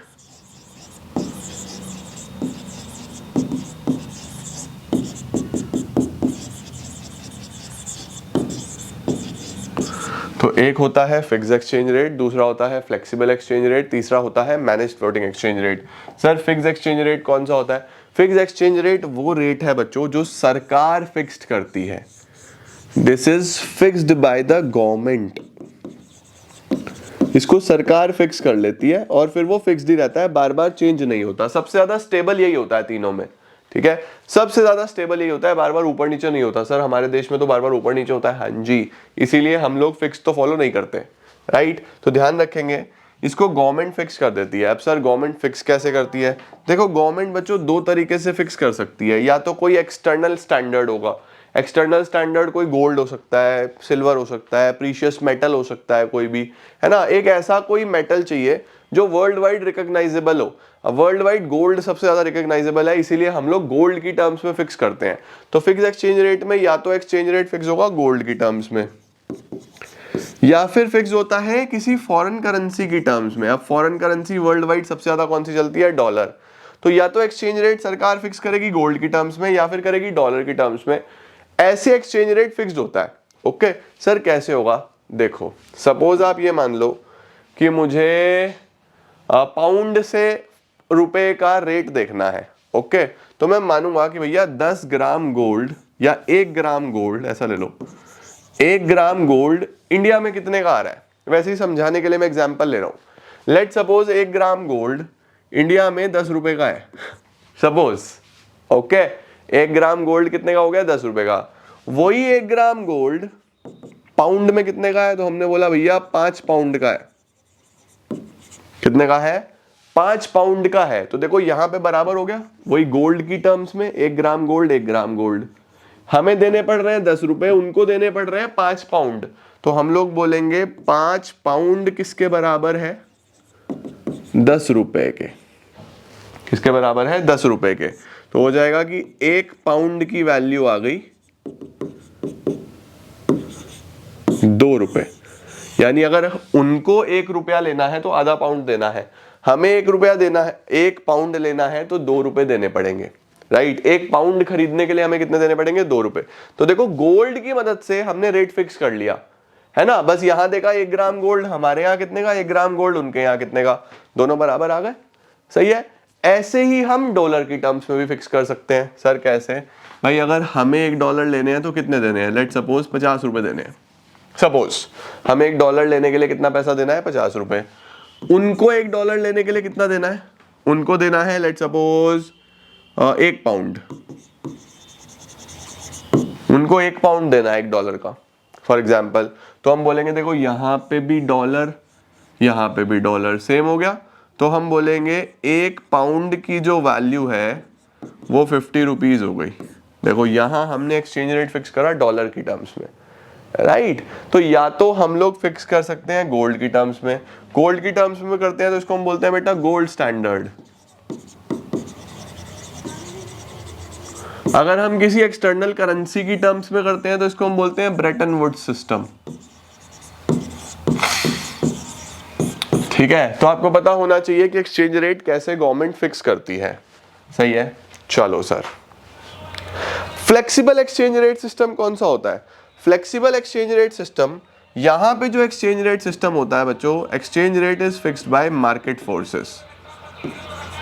तो एक होता है फिक्स्ड एक्सचेंज रेट, दूसरा होता है फ्लेक्सिबल एक्सचेंज रेट, तीसरा होता है managed floating exchange rate. Sir fixed exchange rate कौन सा होता है? फिक्स्ड एक्सचेंज रेट वो रेट है बच्चों जो सरकार फिक्स्ड करती है। This is fixed by the government. इसको सरकार फिक्स कर लेती है और फिर वो फिक्स्ड ही रहता है, बार बार चेंज नहीं होता। सबसे ज्यादा स्टेबल यही होता है तीनों में, ठीक है, सबसे ज्यादा स्टेबल यही होता है, बार बार ऊपर नीचे नहीं होता। सर हमारे देश में तो बार बार ऊपर नीचे होता है, हाँ जी, इसीलिए हम लोग फिक्स तो फॉलो नहीं करते, राइट। तो ध्यान रखेंगे इसको गवर्नमेंट फिक्स कर देती है। अब सर गवर्नमेंट फिक्स कैसे करती है? देखो गवर्नमेंट बच्चों दो तरीके से फिक्स कर सकती है, या तो कोई एक्सटर्नल स्टैंडर्ड होगा, एक्सटर्नल स्टैंडर्ड कोई गोल्ड हो सकता है, सिल्वर हो सकता है, प्रीशियस मेटल हो सकता है कोई भी, है ना, एक ऐसा कोई मेटल चाहिए जो वर्ल्ड वाइड रिकॉग्नाइजेबल हो। अब वर्ल्ड वाइड गोल्ड सबसे ज्यादा रिकॉग्नाइजेबल है, इसीलिए हम लोग गोल्ड की टर्म्स में फिक्स करते हैं। तो फिक्स एक्सचेंज रेट में या तो एक्सचेंज रेट फिक्स होगा गोल्ड की टर्म्स में, या फिर फिक्स होता है किसी फॉरेन करेंसी की टर्म्स में। अब फॉरेन करेंसी वर्ल्ड वाइड सबसे ज्यादा कौन सी चलती है? डॉलर। तो या तो एक्सचेंज रेट सरकार फिक्स करेगी गोल्ड की टर्म्स में या फिर करेगी डॉलर की टर्म्स में, ऐसे एक्सचेंज रेट फिक्स्ड होता है। ओके सर कैसे होगा? देखो सपोज आप ये मान लो कि मुझे पाउंड से रुपए का रेट देखना है। ओके तो मैं मानूंगा कि भैया 10 ग्राम गोल्ड या 1 ग्राम गोल्ड, ऐसा ले लो, 1 ग्राम गोल्ड इंडिया में कितने का आ रहा है? वैसे ही समझाने के लिए मैं एग्जांपल ले रहा हूं। Let suppose 1 gram gold India में 10 रुपए का है सपोज। ओके 1 ग्राम गोल्ड कितने का हो गया? 10 रुपए का। वही 1 ग्राम गोल्ड पाउंड में कितने का है? तो हमने बोला भैया 5 पाउंड का है। कितने का है? 5 पाउंड का है। तो देखो यहां पे बराबर हो गया, वही गोल्ड की टर्म्स में 1 ग्राम गोल्ड 1 ग्राम गोल्ड। हमें देने पड़ रहे हैं 10 रुपए, उनको देने पड़ रहे हैं 5 पाउंड। तो हम लोग बोलेंगे 5 पाउंड किसके बराबर है? 10 रुपए के। किसके बराबर है? 10 रुपए के। तो हो जाएगा कि 1 पाउंड की वैल्यू आ गई 2 रुपए। यानी अगर उनको 1 रुपया लेना है तो आधा पाउंड देना है, हमें 1 रुपया देना है, 1 पाउंड लेना है तो 2 रुपए देने पड़ेंगे। राइट 1 पाउंड खरीदने के लिए हमें कितने देने पड़ेंगे? 2 रुपए। तो देखो गोल्ड की मदद से हमने रेट फिक्स कर लिया है ना। बस यहां देखा 1 ग्राम गोल्ड हमारे यहाँ कितने का, 1 ग्राम गोल्ड उनके यहाँ कितने का, दोनों बराबर आ गए। सही है। ऐसे ही हम डॉलर की टर्म्स में भी फिक्स कर सकते हैं। सर कैसे? भाई अगर हमें $1 लेने हैं तो कितने देने हैं? लेट सपोज 50 रुपए देने हैं। सपोज हमें $1 लेने के लिए कितना पैसा देना है? 50 रुपए। उनको $1 लेने के लिए कितना देना है? उनको देना है लेट सपोज 1 पाउंड। उनको 1 पाउंड देना है $1 का फॉर एग्जाम्पल। तो हम बोलेंगे देखो यहां पे भी डॉलर, यहां पे भी डॉलर, सेम हो गया। तो हम बोलेंगे 1 पाउंड की जो वैल्यू है वो 50 रुपीज हो गई। देखो यहां हमने एक्सचेंज रेट फिक्स करा डॉलर की टर्म्स में। राइट तो या तो हम लोग फिक्स कर सकते हैं गोल्ड की टर्म्स में, गोल्ड की टर्म्स में करते हैं तो इसको हम बोलते हैं बेटा गोल्ड स्टैंडर्ड। अगर हम किसी एक्सटर्नल करेंसी की टर्म्स में करते हैं तो इसको हम बोलते हैं ब्रेटन वुड्स सिस्टम। ठीक है। तो आपको पता होना चाहिए कि एक्सचेंज रेट कैसे गवर्नमेंट फिक्स करती है। सही है। चलो sir flexible exchange rate system कौन सा होता है? फ्लेक्सिबल एक्सचेंज रेट सिस्टम, यहां पे जो एक्सचेंज रेट सिस्टम होता है बच्चों, exchange rate is fixed bye market forces.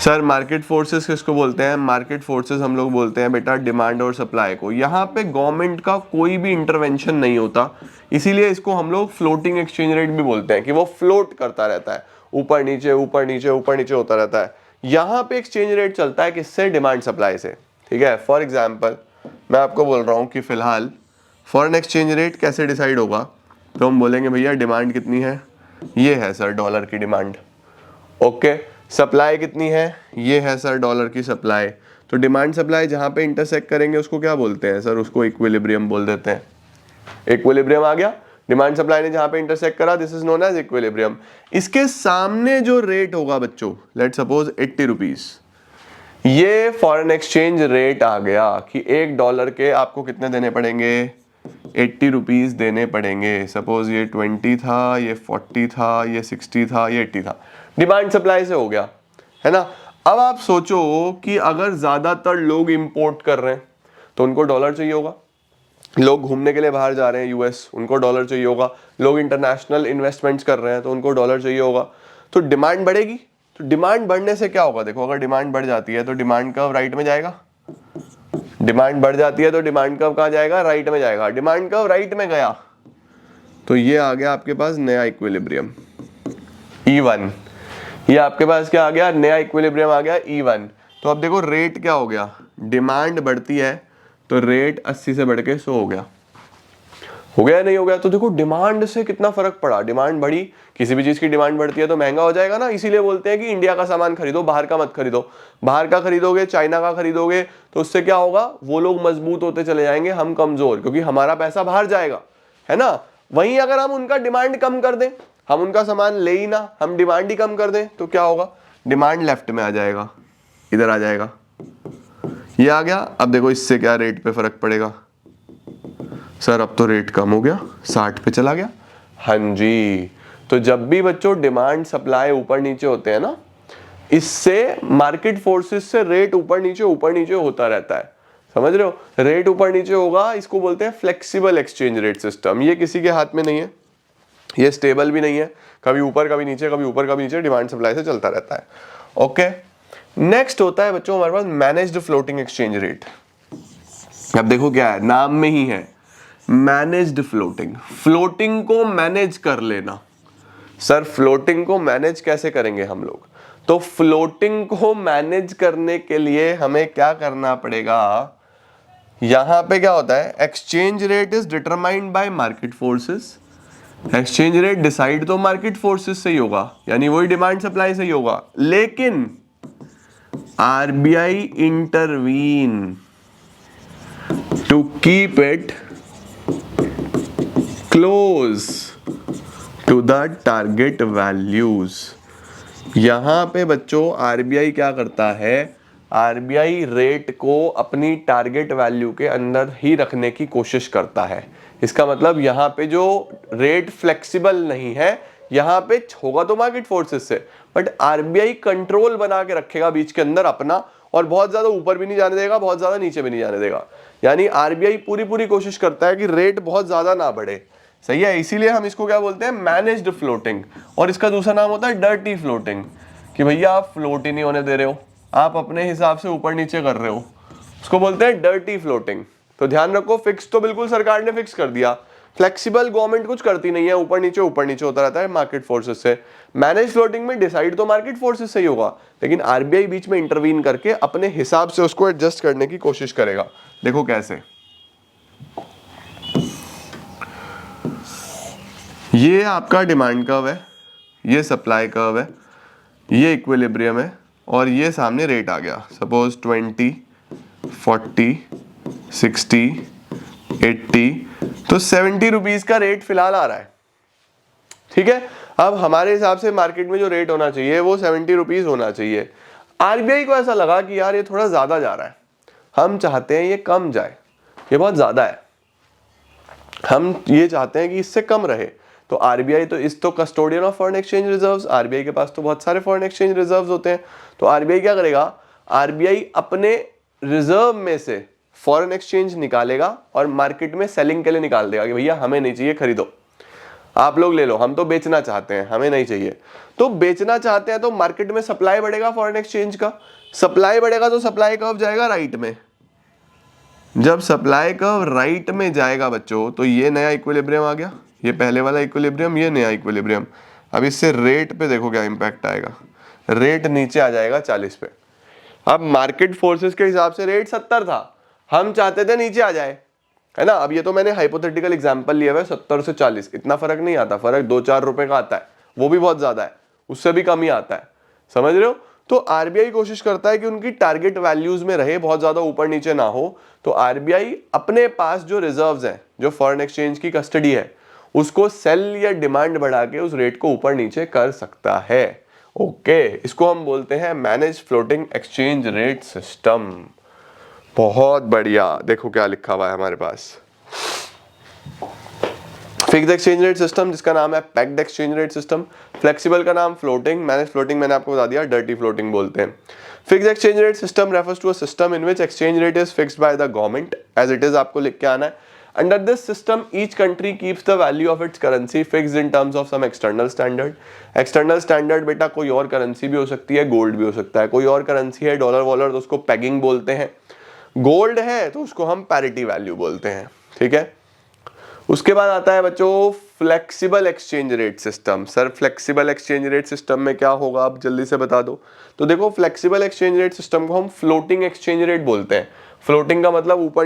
Sir market forces किसको बोलते हैं? मार्केट फोर्सेस हम लोग बोलते हैं बेटा डिमांड और सप्लाई को। यहाँ पे गवर्नमेंट का कोई भी इंटरवेंशन नहीं होता, इसीलिए इसको हम लोग फ्लोटिंग एक्सचेंज रेट भी बोलते हैं कि वो फ्लोट करता रहता है, ऊपर नीचे ऊपर नीचे ऊपर नीचे होता रहता है। यहाँ पे एक्सचेंज रेट चलता है किससे? डिमांड सप्लाई से। ठीक है। फॉर एग्जाम्पल मैं आपको बोल रहा हूँ कि फिलहाल फॉरेन एक्सचेंज रेट कैसे डिसाइड होगा, तो हम बोलेंगे भैया डिमांड कितनी है? ये है सर डॉलर की डिमांड। ओके सप्लाई कितनी है? ये है सर डॉलर की सप्लाई। तो डिमांड सप्लाई जहां पे इंटरसेक्ट करेंगे उसको क्या बोलते हैं सर? उसको इक्विलिब्रियम बोल देते हैं। इक्विलिब्रियम आ गया। डिमांड सप्लाई ने जहां पे इंटरसेक्ट करा this is known as equilibrium. इसके सामने जो रेट होगा बच्चों, लेट सपोज 80 रुपीज, ये फॉरेन एक्सचेंज रेट आ गया कि $1 के आपको कितने देने पड़ेंगे? 80 रुपीज देने पड़ेंगे। सपोज ये 20 था, ये 40 था, ये 60 था, ये 80 था। डिमांड सप्लाई से हो गया है ना। अब आप सोचो कि अगर ज्यादातर लोग इंपोर्ट कर रहे हैं तो उनको डॉलर चाहिए होगा, लोग घूमने के लिए बाहर जा रहे हैं यूएस, उनको डॉलर चाहिए होगा, लोग इंटरनेशनल इन्वेस्टमेंट्स कर रहे हैं तो उनको डॉलर चाहिए होगा। तो डिमांड बढ़ेगी। तो डिमांड बढ़ने से क्या होगा? देखो अगर डिमांड बढ़ जाती है तो डिमांड कर्व राइट में जाएगा। डिमांड बढ़ जाती है तो डिमांड कर्व कहां जाएगा? राइट में जाएगा। डिमांड कर्व राइट में गया तो ये आ गया आपके पास नया इक्विलिब्रियम E1। ये आपके पास क्या आ गया? नया इक्विलिब्रियम आ गया E1। तो अब देखो रेट क्या हो गया? डिमांड बढ़ती है तो रेट 80 से बढ़ के 100 हो गया। हो गया नहीं हो गया? तो देखो डिमांड से कितना फर्क पड़ा, डिमांड बढ़ी, किसी भी चीज की डिमांड बढ़ती है तो महंगा हो जाएगा ना। इसीलिए बोलते हैं कि इंडिया का सामान खरीदो, बाहर का मत खरीदो। बाहर का खरीदोगे, चाइना का खरीदोगे तो उससे क्या होगा, वो लोग मजबूत होते चले जाएंगे, हम कमजोर, क्योंकि हमारा पैसा बाहर जाएगा, है ना। वहीं अगर हम उनका डिमांड कम कर दें, हम उनका सामान ले ही ना, हम डिमांड ही कम कर दें, तो क्या होगा, डिमांड लेफ्ट में आ जाएगा, इधर आ जाएगा, ये आ गया। अब देखो इससे क्या रेट पे फर्क पड़ेगा, सर अब तो रेट कम हो गया, 60 पे चला गया। हाँ जी, तो जब भी बच्चों डिमांड सप्लाई ऊपर नीचे होते हैं ना, इससे मार्केट फोर्सेस से रेट ऊपर नीचे होता रहता है, समझ रहे हो। रेट ऊपर नीचे होगा, इसको बोलते हैं फ्लेक्सिबल एक्सचेंज रेट सिस्टम। ये किसी के हाथ में नहीं है, ये स्टेबल भी नहीं है, कभी ऊपर कभी नीचे, कभी ऊपर कभी नीचे, डिमांड सप्लाई से चलता रहता है। ओके, नेक्स्ट होता है बच्चों हमारे पास मैनेज्ड फ्लोटिंग एक्सचेंज रेट। अब देखो क्या है, नाम में ही है मैनेज्ड फ्लोटिंग, फ्लोटिंग को मैनेज कर लेना। सर फ्लोटिंग को मैनेज कैसे करेंगे हम लोग? तो फ्लोटिंग को मैनेज करने के लिए हमें क्या करना पड़ेगा, यहां पे क्या होता है, exchange rate is determined by market forces. Exchange rate decide तो मार्केट फोर्सेस से ही होगा, यानी वही डिमांड सप्लाई से ही होगा, लेकिन RBI intervene to keep it close to the target values. यहां पे बच्चों आरबीआई क्या करता है, आरबीआई रेट को अपनी टारगेट वैल्यू के अंदर ही रखने की कोशिश करता है। इसका मतलब यहां पे जो रेट फ्लेक्सिबल नहीं है, यहां पे होगा तो मार्केट फोर्सेस से, बट आरबीआई कंट्रोल बना के रखेगा बीच के अंदर अपना, और बहुत ज्यादा ऊपर भी नहीं जाने देगा, बहुत ज्यादा नीचे भी नहीं जाने देगा। यानी आरबीआई पूरी कोशिश करता है कि रेट बहुत ज्यादा ना बढ़े, सही है। इसीलिए हम इसको क्या बोलते हैं, मैनेज्ड फ्लोटिंग। और इसका दूसरा नाम होता है डर्टी फ्लोटिंग, कि भैया आप फ्लोट ही नहीं होने दे रहे हो, आप अपने हिसाब से ऊपर नीचे कर रहे हो, उसको बोलते हैं डर्टी फ्लोटिंग। तो ध्यान रखो, फिक्स तो बिल्कुल सरकार ने फिक्स कर दिया, फ्लेक्सिबल गवर्नमेंट कुछ करती नहीं है, ऊपर नीचे होता रहता है मार्केट फोर्सेस से। मैनेज फ्लोटिंग में डिसाइड तो मार्केट फोर्सेस से ही होगा, लेकिन आरबीआई बीच में इंटरवीन करके अपने हिसाब से उसको एडजस्ट करने की कोशिश करेगा। देखो कैसे, ये आपका डिमांड कर्व है, ये सप्लाई कर्व है, ये इक्विलिब्रियम है, और ये सामने रेट आ गया, सपोज 20, 40, 60, 80, तो 70 रुपीज का रेट फिलहाल आ रहा है, ठीक है। अब हमारे हिसाब से मार्केट में जो रेट होना चाहिए वो 70 रुपीज होना चाहिए। आरबीआई को ऐसा लगा कि यार ये थोड़ा ज्यादा जा रहा है, हम चाहते हैं ये कम जाए, ये बहुत ज्यादा है, हम ये चाहते हैं कि इससे कम रहे। तो आरबीआई तो custodian of foreign exchange reserves, RBI के पास तो बहुत सारे फॉरेन एक्सचेंज रिजर्व्स होते हैं। तो आरबीआई क्या करेगा, आरबीआई अपने रिजर्व में से फॉरेन एक्सचेंज निकालेगा और मार्केट में सेलिंग के लिए निकाल देगा कि भैया हमें नहीं चाहिए, खरीदो, आप लोग ले लो, हम तो बेचना चाहते हैं, हमें नहीं चाहिए। तो बेचना चाहते हैं तो मार्केट में सप्लाई बढ़ेगा फॉरेन एक्सचेंज का, सप्लाई बढ़ेगा तो सप्लाई कर्व जाएगा राइट में। जब सप्लाई कर्व राइट में जाएगा बच्चों, तो ये नया इक्विलिब्रियम आ गया, ये पहले वाला इक्विलिब्रियम, ये नया इक्विलिब्रियम। अब इससे रेट पे देखो क्या इंपैक्ट आएगा, रेट नीचे आ जाएगा 40 पे। अब मार्केट फोर्सेस के हिसाब से रेट 70 था, हम चाहते थे नीचे आ जाए, है ना। अब ये तो मैंने हाइपोथेटिकल एग्जांपल लिया हुआ है, 70 से 40 इतना फर्क नहीं आता, फर्क 2-4 रुपए का आता है, वो भी बहुत ज्यादा है, उससे भी कम ही आता है, समझ रहे हो। तो आरबीआई कोशिश करता है कि उनकी टारगेट वैल्यूज में रहे, बहुत ज्यादा ऊपर नीचे ना हो। तो आरबीआई अपने पास जो रिजर्व्स हैं, जो फॉरेन एक्सचेंज की कस्टडी है, उसको सेल या डिमांड बढ़ा के उस रेट को ऊपर नीचे कर सकता है। ओके, इसको हम बोलते हैं manage floating exchange rate system. बहुत बढ़िया, देखो क्या लिखा हुआ है हमारे पास, फिक्स्ड एक्सचेंज रेट सिस्टम जिसका नाम है packed exchange rate system, flexible का नाम फ्लोटिंग, मैनेज फ्लोटिंग मैंने आपको बता दिया, डर्टी फ्लोटिंग बोलते हैं। Fixed exchange rate system refers to a system in which exchange rate is fixed by the government as it is, आपको लिख के आना है। Under this system each country keeps the value of its currency fixed in terms of some external standard. External standard बेटा कोई और करेंसी भी हो सकती है, गोल्ड भी हो सकता है, कोई और करेंसी है डॉलर वॉलर तो उसको पेगिंग बोलते हैं, गोल्ड है तो उसको हम पैरिटी वैल्यू बोलते हैं, ठीक है। उसके बाद आता है बच्चों flexible exchange rate system. Sir flexible exchange rate system में क्या होगा, आप जल्दी से बता दो। तो देखो फ्लेक्सिबल एक्सचेंज रेट सिस्टम को हम फ्लोटिंग एक्सचेंज रेट बोलते हैं। फ्लोटिंग का मतलब ऊपर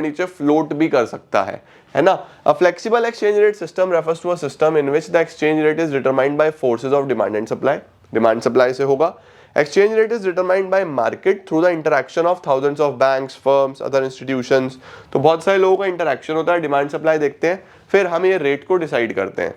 नीचे फ्लोट भी कर सकता है ना। A flexible exchange rate system refers to a system in which the exchange rate is determined by forces of demand and supply. Demand supply से होगा। Exchange rate is determined by market through the interaction of thousands of banks, firms, other institutions। तो बहुत सारे लोगों का इंटरेक्शन होता है, डिमांड सप्लाई देखते हैं, फिर हम ये रेट को डिसाइड करते हैं।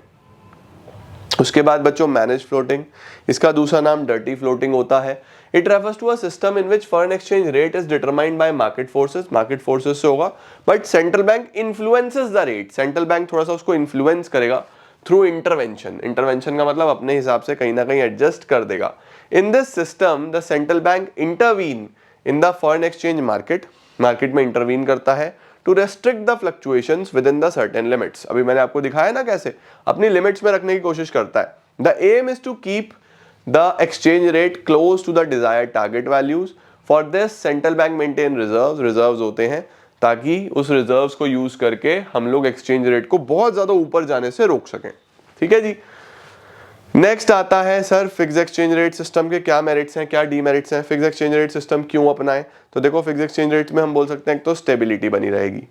उसके बाद बच्चों मैनेज फ्लोटिंग, इसका दूसरा नाम डर्टी फ्लोटिंग होता है। It refers to a system in which foreign exchange rate is determined by market forces. Market forces से होगा, but central bank influences the rate. Central bank थोड़ा सा उसको इन्फ्लुएंस करेगा थ्रू इंटरवेंशन। इंटरवेंशन का मतलब अपने हिसाब से कहीं ना कहीं एडजस्ट कर देगा। In this system the central bank intervene in the foreign exchange market. Market में इंटरवीन करता है to restrict the fluctuations within the certain limits. अभी मैंने आपको दिखाया ना कैसे अपनी लिमिट्स में रखने की कोशिश करता है। The aim is to keep the exchange rate close to the desired target values. For this central bank maintain reserves. Reserves होते हैं ताकि उस रिजर्व्स को यूज करके हम लोग एक्सचेंज रेट को बहुत ज्यादा ऊपर जाने से रोक सकें। ठीक है जी। नेक्स्ट आता है sir fix exchange rate system के क्या मेरिट्स हैं, क्या डीमेरिट्स हैं। फिक्स एक्सचेंज रेट सिस्टम क्यों अपनाएं, तो देखो फिक्स एक्सचेंज रेट में हम बोल सकते हैं तो स्टेबिलिटी बनी रहेगी।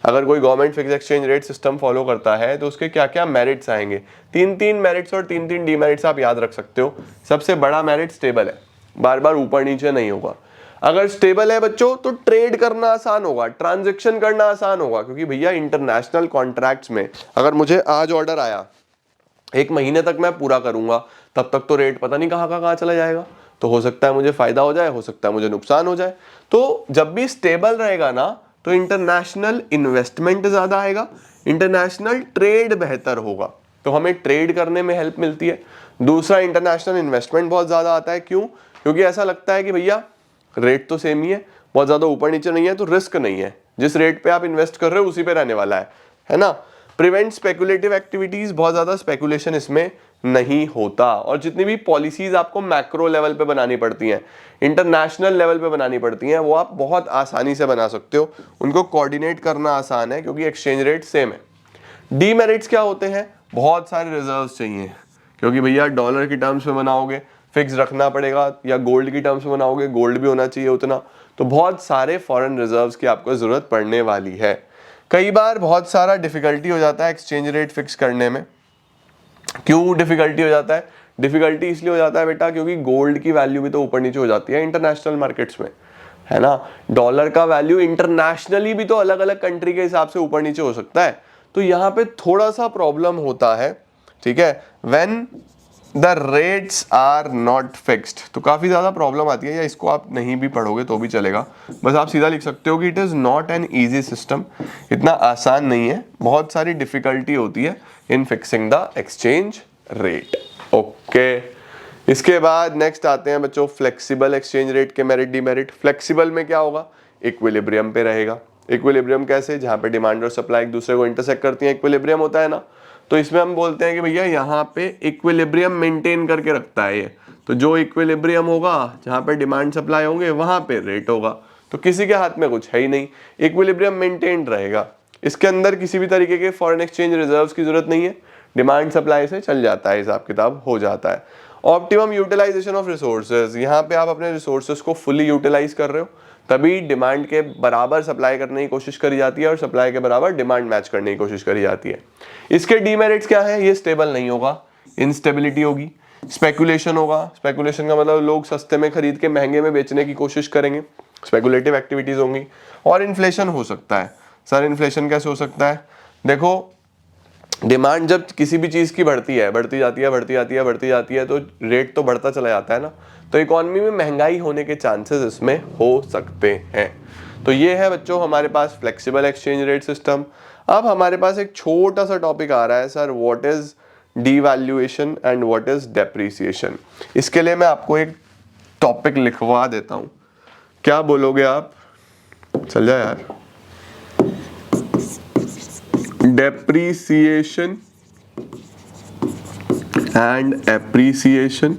अगर कोई government fix exchange rate system follow करता है तो उसके क्या क्या मेरिट्स आएंगे। तीन मेरिट्स और तीन डीमेरिट्स आप याद रख सकते हो। सबसे बड़ा मेरिट स्टेबल है, बार बार ऊपर नीचे नहीं होगा। अगर स्टेबल है बच्चों तो ट्रेड करना आसान होगा, ट्रांजेक्शन करना आसान होगा, क्योंकि भैया इंटरनेशनल कॉन्ट्रैक्ट्स में अगर मुझे आज ऑर्डर आया, एक महीने तक मैं पूरा करूंगा, तब तक तो रेट पता नहीं कहाँ चला जाएगा। तो हो सकता है मुझे फायदा हो जाए, हो सकता है मुझे नुकसान हो जाए। तो जब भी स्टेबल रहेगा ना तो इंटरनेशनल इन्वेस्टमेंट ज्यादा आएगा, इंटरनेशनल ट्रेड बेहतर होगा, तो हमें ट्रेड करने में हेल्प मिलती है। दूसरा इंटरनेशनल इन्वेस्टमेंट बहुत ज्यादा आता है। क्यों? क्योंकि ऐसा लगता है कि भैया रेट तो सेम ही है, बहुत ज्यादा ऊपर नीचे नहीं है, तो रिस्क नहीं है, जिस रेट पे आप इन्वेस्ट कर रहे हो उसी पे रहने वाला है ना। प्रिवेंट स्पेकुलेटिव एक्टिविटीज, बहुत ज्यादा स्पेकुलेशन इसमें नहीं होता। और जितनी भी पॉलिसीज आपको मैक्रो लेवल पे बनानी पड़ती हैं, इंटरनेशनल लेवल पे बनानी पड़ती हैं, वो आप बहुत आसानी से बना सकते हो। उनको कोऑर्डिनेट करना आसान है क्योंकि एक्सचेंज रेट सेम है। डीमेरिट्स क्या होते हैं? बहुत सारे रिजर्व्स चाहिए, क्योंकि भैया डॉलर की टर्म्स में बनाओगे फिक्स रखना पड़ेगा, या गोल्ड की टर्म्स में बनाओगे गोल्ड भी होना चाहिए उतना। तो बहुत सारे फॉरेन रिजर्व्स की आपको जरूरत पड़ने वाली है। कई बार बहुत सारा डिफिकल्टी हो जाता है एक्सचेंज रेट फिक्स करने में। क्यों डिफिकल्टी हो जाता है? डिफिकल्टी इसलिए हो जाता है बेटा क्योंकि गोल्ड की वैल्यू भी तो ऊपर नीचे हो जाती है इंटरनेशनल मार्केट्स में, है ना। डॉलर का वैल्यू इंटरनेशनली भी तो अलग अलग कंट्री के हिसाब से ऊपर नीचे हो सकता है। तो यहाँ पे थोड़ा सा प्रॉब्लम होता है, ठीक है, when the rates are not fixed. तो काफी ज्यादा प्रॉब्लम आती है, या इसको आप नहीं भी पढ़ोगे तो भी चलेगा, बस आप सीधा लिख सकते हो कि it is not an easy system. इतना आसान नहीं है, बहुत सारी डिफिकल्टी होती है इन fixing the exchange rate. Okay, इसके बाद नेक्स्ट आते हैं बच्चों फ्लेक्सिबल एक्सचेंज रेट के मेरिट डीमेरिट। फ्लेक्सिबल में क्या होगा? इक्विलिब्रियम पे रहेगा। इक्विलिब्रियम कैसे? जहां पे डिमांड और सप्लाई एक दूसरे को इंटरसेक्ट करती हैं, इक्विलिब्रियम होता है ना। तो इसमें हम बोलते हैं कि भैया यहाँ पे इक्विलिब्रियम मेंटेन करके रखता है ये। तो जो इक्विलिब्रियम होगा, जहां पे डिमांड सप्लाई होंगे वहां पे रेट होगा। तो किसी के हाथ में कुछ है ही नहीं, इक्विलिब्रियम मेंटेन रहेगा। इसके अंदर किसी भी तरीके के फॉरेन एक्सचेंज रिजर्व्स की जरूरत नहीं है, डिमांड सप्लाई से चल जाता है, हिसाब किताब हो जाता है। ऑप्टिमम यूटिलाइजेशन ऑफ रिसोर्सेज, यहाँ पे आप अपने रिसोर्सेज को फुली यूटिलाइज कर रहे हो, तभी डिमांड के बराबर सप्लाई करने की कोशिश करी जाती है और सप्लाई के बराबर डिमांड मैच करने की कोशिश करी जाती है। इसके डीमेरिट्स क्या है? ये स्टेबल नहीं होगा, इंस्टेबिलिटी होगी, स्पेकुलेशन होगा। स्पेकुलेशन का मतलब लोग सस्ते में खरीद के महंगे में बेचने की कोशिश करेंगे, स्पेकुलेटिव एक्टिविटीज होंगी। और इन्फ्लेशन हो सकता है। सर इन्फ्लेशन कैसे हो सकता है? देखो, डिमांड जब किसी भी चीज की बढ़ती है, बढ़ती जाती है, तो रेट तो बढ़ता चला जाता है ना। तो इकोनॉमी में महंगाई होने के चांसेस इसमें हो सकते हैं। तो ये है बच्चों हमारे पास फ्लेक्सिबल एक्सचेंज रेट सिस्टम। अब हमारे पास एक छोटा सा टॉपिक आ रहा है sir, what is devaluation and what is depreciation. इसके लिए मैं आपको एक टॉपिक लिखवा देता हूं, क्या बोलोगे आप? चल जाए यार। Depreciation and appreciation,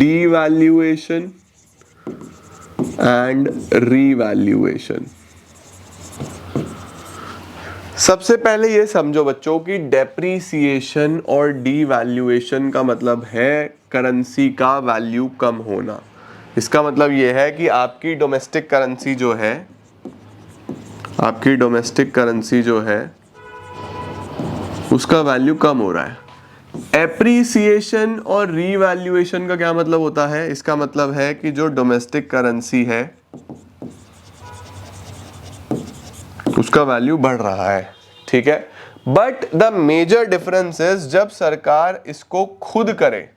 devaluation and revaluation। सबसे पहले ये समझो बच्चों कि डेप्रीसिएशन और डीवैल्यूएशन का मतलब है करेंसी का वैल्यू कम होना। इसका मतलब ये है कि आपकी डोमेस्टिक करेंसी जो है उसका वैल्यू कम हो रहा है। एप्रिसिएशन और रीवैल्यूएशन का क्या मतलब होता है? इसका मतलब है कि जो डोमेस्टिक करेंसी है उसका वैल्यू बढ़ रहा है, ठीक है। But the major difference is जब सरकार इसको खुद करे,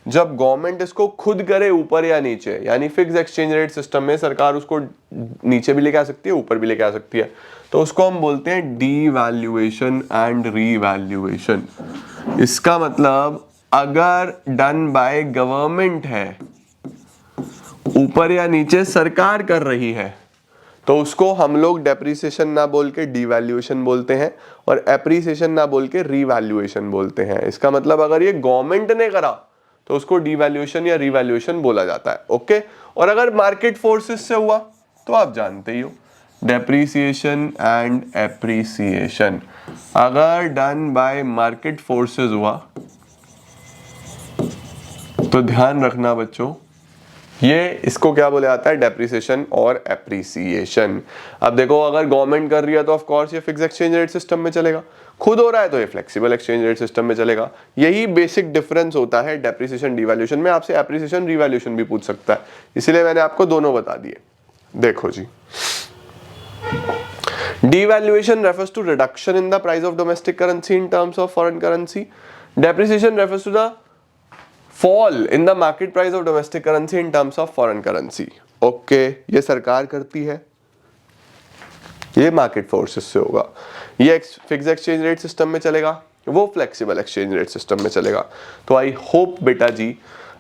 जब गवर्नमेंट इसको खुद करे ऊपर या नीचे, यानी फिक्स एक्सचेंज रेट सिस्टम में सरकार उसको नीचे भी लेके आ सकती है, ऊपर भी लेके आ सकती है, तो उसको हम बोलते हैं डीवैल्यूएशन एंड रीवैल्यूएशन। इसका मतलब अगर डन बाय गवर्नमेंट है, ऊपर या नीचे सरकार कर रही है, तो उसको हम लोग डेप्रिसिएशन ना बोल के डीवैल्यूएशन बोलते हैं और एप्रिसिएशन ना बोल के रीवैल्यूएशन बोलते हैं। इसका मतलब अगर ये गवर्नमेंट ने करा तो उसको डीवैल्यूएशन या रीवैल्यूएशन बोला जाता है, ओके। और अगर मार्केट फोर्सेस से हुआ तो आप जानते ही हो, डेप्रिसिएशन एंड एप्रिसिएशन। अगर डन बाय मार्केट फोर्सेस हुआ तो ध्यान रखना बच्चों, ये इसको क्या बोला जाता है? डेप्रिसिएशन और एप्रिसिएशन। अब देखो, अगर गवर्नमेंट कर रही है तो ऑफ कोर्स ये फिक्स एक्सचेंज रेट सिस्टम में चलेगा, खुद हो रहा है तो ये फ्लेक्सिबल एक्सचेंज रेट सिस्टम में चलेगा। यही बेसिक डिफरेंस होता है डेप्रिसिएशन डिवैल्यूएशन में। आपसे एप्रिसिएशन रिवैल्यूएशन भी पूछ सकता है, इसलिए मैंने आपको दोनों बता दिए। देखो जी, devaluation refers to reduction in the price of domestic currency in terms of foreign currency. Depreciation refers to the fall in the market price of domestic currency in terms of foreign currency. Okay, ये सरकार करती है, ये मार्केट फोर्सेस से होगा। ये फिक्स एक्सचेंज रेट सिस्टम में चलेगा, वो फ्लेक्सिबल एक्सचेंज रेट सिस्टम में चलेगा। तो आई होप बेटा जी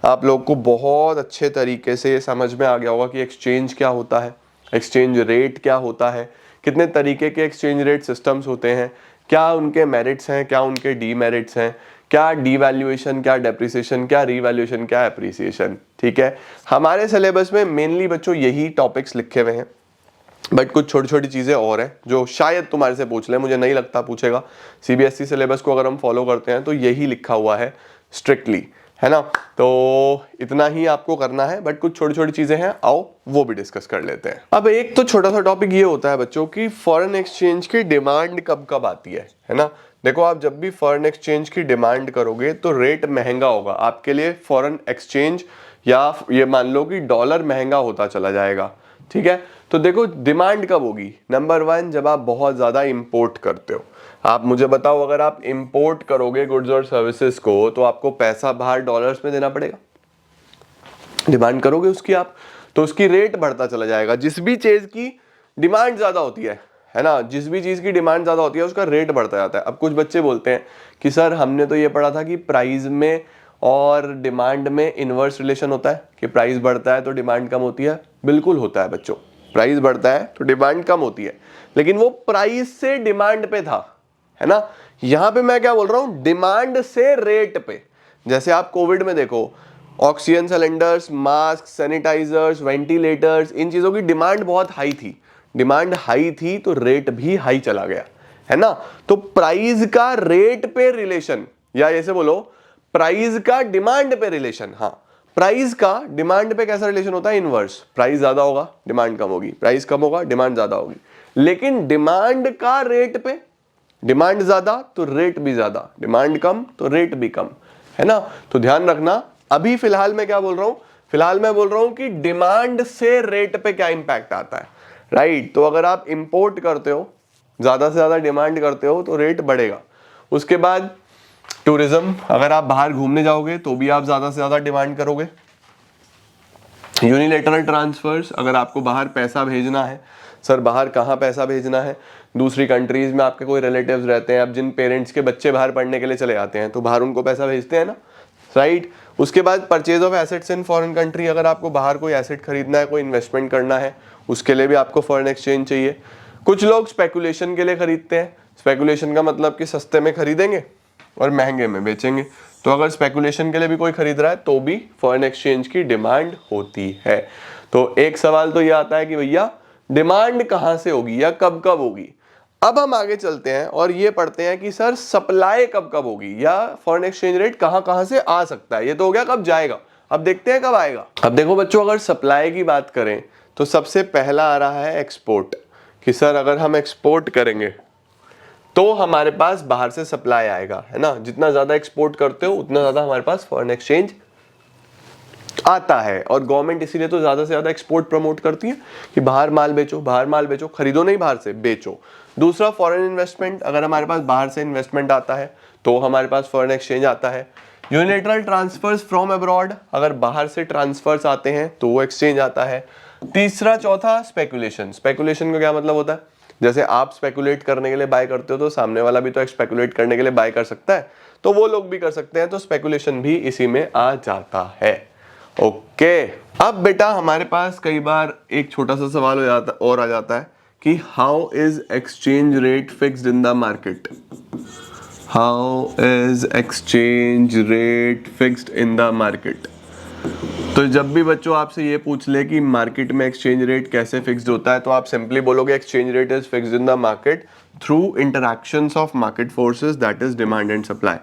आप लोग को बहुत अच्छे तरीके से समझ में आ गया होगा कि एक्सचेंज क्या होता है, एक्सचेंज रेट क्या होता है, कितने तरीके के एक्सचेंज रेट सिस्टम्स होते हैं, क्या उनके मेरिट्स हैं, क्या उनके डीमेरिट्स हैं, क्या डीवैल्यूएशन, क्या डेप्रिसिएशन, क्या रीवैल्यूएशन, क्या एप्रिसिएशन। ठीक है, हमारे सिलेबस में मेनली बच्चों यही टॉपिक्स लिखे हुए हैं, बट कुछ छोटी छोटी चीज़ें और हैं जो शायद तुम्हारे से पूछ ले, मुझे नहीं लगता पूछेगा। सीबीएसई सिलेबस को अगर हम फॉलो करते हैं तो यही लिखा हुआ है स्ट्रिक्टली, है ना। तो इतना ही आपको करना है, बट कुछ छोटी छोटी चीज़ें हैं, आओ वो भी डिस्कस कर लेते हैं। अब एक तो छोटा सा टॉपिक ये होता है बच्चों की फॉरेन एक्सचेंज की डिमांड कब कब आती है ना। देखो, आप जब भी फॉरेन एक्सचेंज की डिमांड करोगे तो रेट महंगा होगा आपके लिए फॉरेन एक्सचेंज, या ये मान लो कि डॉलर महंगा होता चला जाएगा, ठीक है। तो देखो डिमांड कब होगी? नंबर 1, जब आप बहुत ज़्यादा इंपोर्ट करते हो। आप मुझे बताओ, अगर आप इंपोर्ट करोगे गुड्स और सर्विसेज को तो आपको पैसा बाहर डॉलर्स में देना पड़ेगा, डिमांड करोगे उसकी आप, तो उसकी रेट बढ़ता चला जाएगा। जिस भी चीज़ की डिमांड ज़्यादा होती है ना, जिस भी चीज़ की डिमांड ज़्यादा होती है उसका रेट बढ़ता जाता है। अब कुछ बच्चे बोलते हैं कि सर हमने तो ये पढ़ा था कि प्राइस में और डिमांड में इनवर्स रिलेशन होता है, कि प्राइस बढ़ता है तो डिमांड कम होती है। बिल्कुल होता है बच्चों, प्राइस बढ़ता है तो डिमांड कम होती है, लेकिन वो प्राइस से डिमांड पे था, है ना। यहां पे मैं क्या बोल रहा हूं, डिमांड से रेट पे। जैसे आप कोविड में देखो, oxygen cylinders, mask, sanitizers, ventilators, इन चीजों की डिमांड बहुत हाई थी। डिमांड हाई थी तो रेट भी हाई चला गया, है ना। तो प्राइस का रेट पे रिलेशन, या ऐसे बोलो प्राइस का डिमांड पे रिलेशन। हाँ, प्राइस का डिमांड पे कैसा रिलेशन होता है? इनवर्स। प्राइस ज्यादा होगा डिमांड कम होगी, प्राइस कम होगा डिमांड ज्यादा होगी। लेकिन डिमांड का रेट पे, डिमांड ज्यादा तो रेट भी ज्यादा, डिमांड कम तो रेट भी कम, है ना। तो ध्यान रखना, अभी फिलहाल मैं क्या बोल रहा हूं, फिलहाल मैं बोल रहा हूं कि डिमांड से रेट पे क्या इंपैक्ट आता है, राइट। तो अगर आप इंपोर्ट करते हो, ज्यादा से ज्यादा डिमांड करते हो तो रेट बढ़ेगा। उसके बाद टूरिज्म, अगर आप बाहर घूमने जाओगे तो भी आप ज्यादा से ज्यादा डिमांड करोगे। यूनिलेटरल ट्रांसफर्स, अगर आपको बाहर पैसा भेजना है, सर बाहर कहाँ पैसा भेजना है, दूसरी कंट्रीज में आपके कोई रिलेटिव्स रहते हैं, अब जिन पेरेंट्स के बच्चे बाहर पढ़ने के लिए चले जाते हैं तो बाहर उनको पैसा भेजते हैं ना, राइट। उसके बाद purchase of assets in foreign country, अगर आपको बाहर कोई एसेट खरीदना है, कोई इन्वेस्टमेंट करना है, उसके लिए भी आपको फॉरेन एक्सचेंज चाहिए। कुछ लोग स्पेकुलेशन के लिए खरीदते हैं। स्पेकुलेशन का मतलब कि सस्ते में खरीदेंगे और महंगे में बेचेंगे। तो अगर स्पेकुलेशन के लिए भी कोई खरीद रहा है तो भी फॉरेन एक्सचेंज की डिमांड होती है। तो एक सवाल तो ये आता है कि भैया डिमांड कहाँ से होगी या कब कब होगी? अब हम आगे चलते हैं और ये पढ़ते हैं कि सर सप्लाई कब कब होगी या फॉरेन एक्सचेंज रेट कहां से आ सकता है। ये तो हो गया कब जाएगा, अब देखते हैं कब आएगा। अब देखो बच्चों, अगर सप्लाई की बात करें तो सबसे पहला आ रहा है एक्सपोर्ट, कि सर अगर हम एक्सपोर्ट करेंगे तो हमारे पास बाहर से सप्लाई आएगा, है ना। जितना ज्यादा एक्सपोर्ट करते हो उतना ज्यादा हमारे पास फॉरेन एक्सचेंज आता है। और गवर्नमेंट इसीलिए तो ज्यादा से ज्यादा एक्सपोर्ट प्रमोट करती है कि बाहर माल बेचो, बाहर माल बेचो, खरीदो नहीं बाहर से, बेचो। दूसरा फॉरेन इन्वेस्टमेंट, अगर हमारे पास बाहर से इन्वेस्टमेंट आता है तो हमारे पास फॉरेन एक्सचेंज आता है। यूनिलैटरल ट्रांसफर्स फ्रॉम अब्रॉड, अगर बाहर से ट्रांसफर्स आते हैं तो वो एक्सचेंज आता है। तीसरा चौथा स्पेकुलेशन। स्पेकुलेशन का क्या मतलब होता है, जैसे आप स्पेकुलेट करने के लिए बाय करते हो तो सामने वाला भी तो स्पेकुलेट करने के लिए बाय कर सकता है, तो वो लोग भी कर सकते हैं, तो स्पेकुलेशन भी इसी में आ जाता है। ओके, अब बेटा हमारे पास कई बार एक छोटा सा सवाल हो जाता और आ जाता है कि how is exchange rate fixed in the market. How is exchange rate fixed in the market. तो जब भी बच्चों आपसे ये पूछ ले कि मार्केट में एक्सचेंज रेट कैसे फिक्स्ड होता है, तो आप सिंपली बोलोगे exchange rate is fixed in the market through interactions of market forces, that is demand and supply.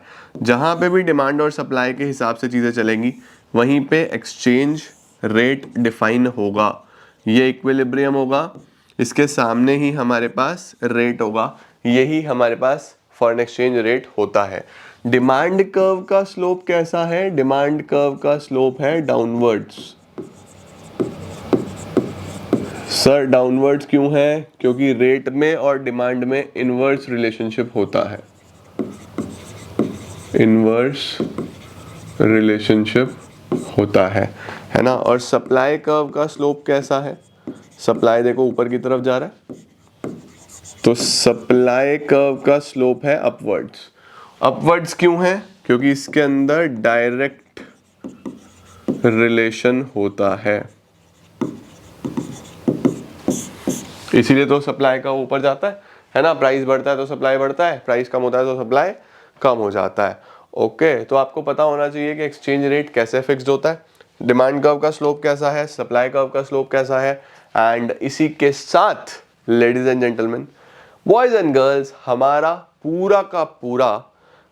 जहां पे भी डिमांड और सप्लाई के हिसाब से चीजें चलेंगी वहीं पे एक्सचेंज रेट डिफाइन होगा। ये इक्विलिब्रियम होगा, इसके सामने ही हमारे पास रेट होगा, यही हमारे पास फॉरेन एक्सचेंज रेट होता है। डिमांड कर्व का स्लोप कैसा है, डिमांड कर्व का स्लोप है डाउनवर्ड्स। सर डाउनवर्ड्स क्यों है, क्योंकि रेट में और डिमांड में इनवर्स रिलेशनशिप होता है, इनवर्स रिलेशनशिप होता है ना। और सप्लाई कर्व का स्लोप कैसा है, सप्लाई देखो ऊपर की तरफ जा रहा है, तो सप्लाई कर्व का स्लोप है अपवर्ड्स। अपवर्ड्स क्यों है, क्योंकि इसके अंदर डायरेक्ट रिलेशन होता है, इसीलिए तो सप्लाई का ऊपर जाता है ना। प्राइस बढ़ता है तो सप्लाई बढ़ता है, प्राइस कम होता है तो सप्लाई कम हो जाता है। ओके, तो आपको पता होना चाहिए कि एक्सचेंज रेट कैसे फिक्स्ड होता है, डिमांड कर्व का स्लोप कैसा है, सप्लाई कर्व का स्लोप कैसा है। एंड इसी के साथ ladies and gentleman, boys and girls, हमारा पूरा का पूरा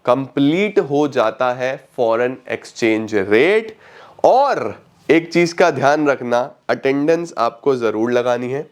कंप्लीट हो जाता है फॉरेन एक्सचेंज रेट। और एक चीज का ध्यान रखना, अटेंडेंस आपको जरूर लगानी है।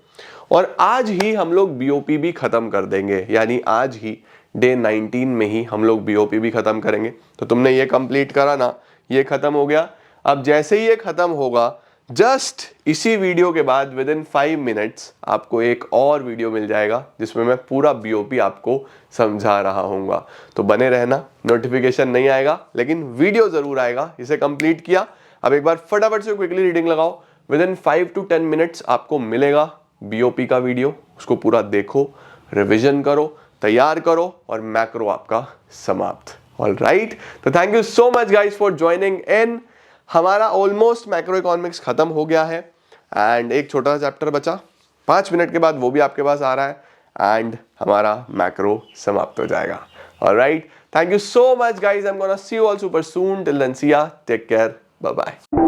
और आज ही हम लोग बीओपी भी खत्म कर देंगे, यानी आज ही डे 19 में ही हम लोग बीओपी भी खत्म करेंगे। तो तुमने ये कंप्लीट करा ना, ये खत्म हो गया। अब जैसे ही ये खत्म होगा, जस्ट इसी वीडियो के बाद विद इन 5 मिनट्स आपको एक और वीडियो मिल जाएगा जिसमें मैं पूरा बीओपी आपको समझा रहा हूँगा। तो बने रहना, नोटिफिकेशन नहीं आएगा लेकिन वीडियो जरूर आएगा। इसे कंप्लीट किया, अब एक बार फटाफट से क्विकली रीडिंग लगाओ, विद इन 5 to 10 मिनट्स आपको मिलेगा बीओपी का वीडियो। उसको पूरा देखो, रिविजन करो, तैयार करो और मैक्रो आपका समाप्त। ऑलराइट, तो thank you so much guys for joining in. हमारा ऑलमोस्ट मैक्रो इकोनॉमिक्स खत्म हो गया है एंड एक छोटा सा चैप्टर बचा, 5 मिनट के बाद वो भी आपके पास आ रहा है एंड हमारा मैक्रो समाप्त हो जाएगा। Alright, thank you so much guys, I am gonna see you all super soon. Till then see ya, take care, bye bye.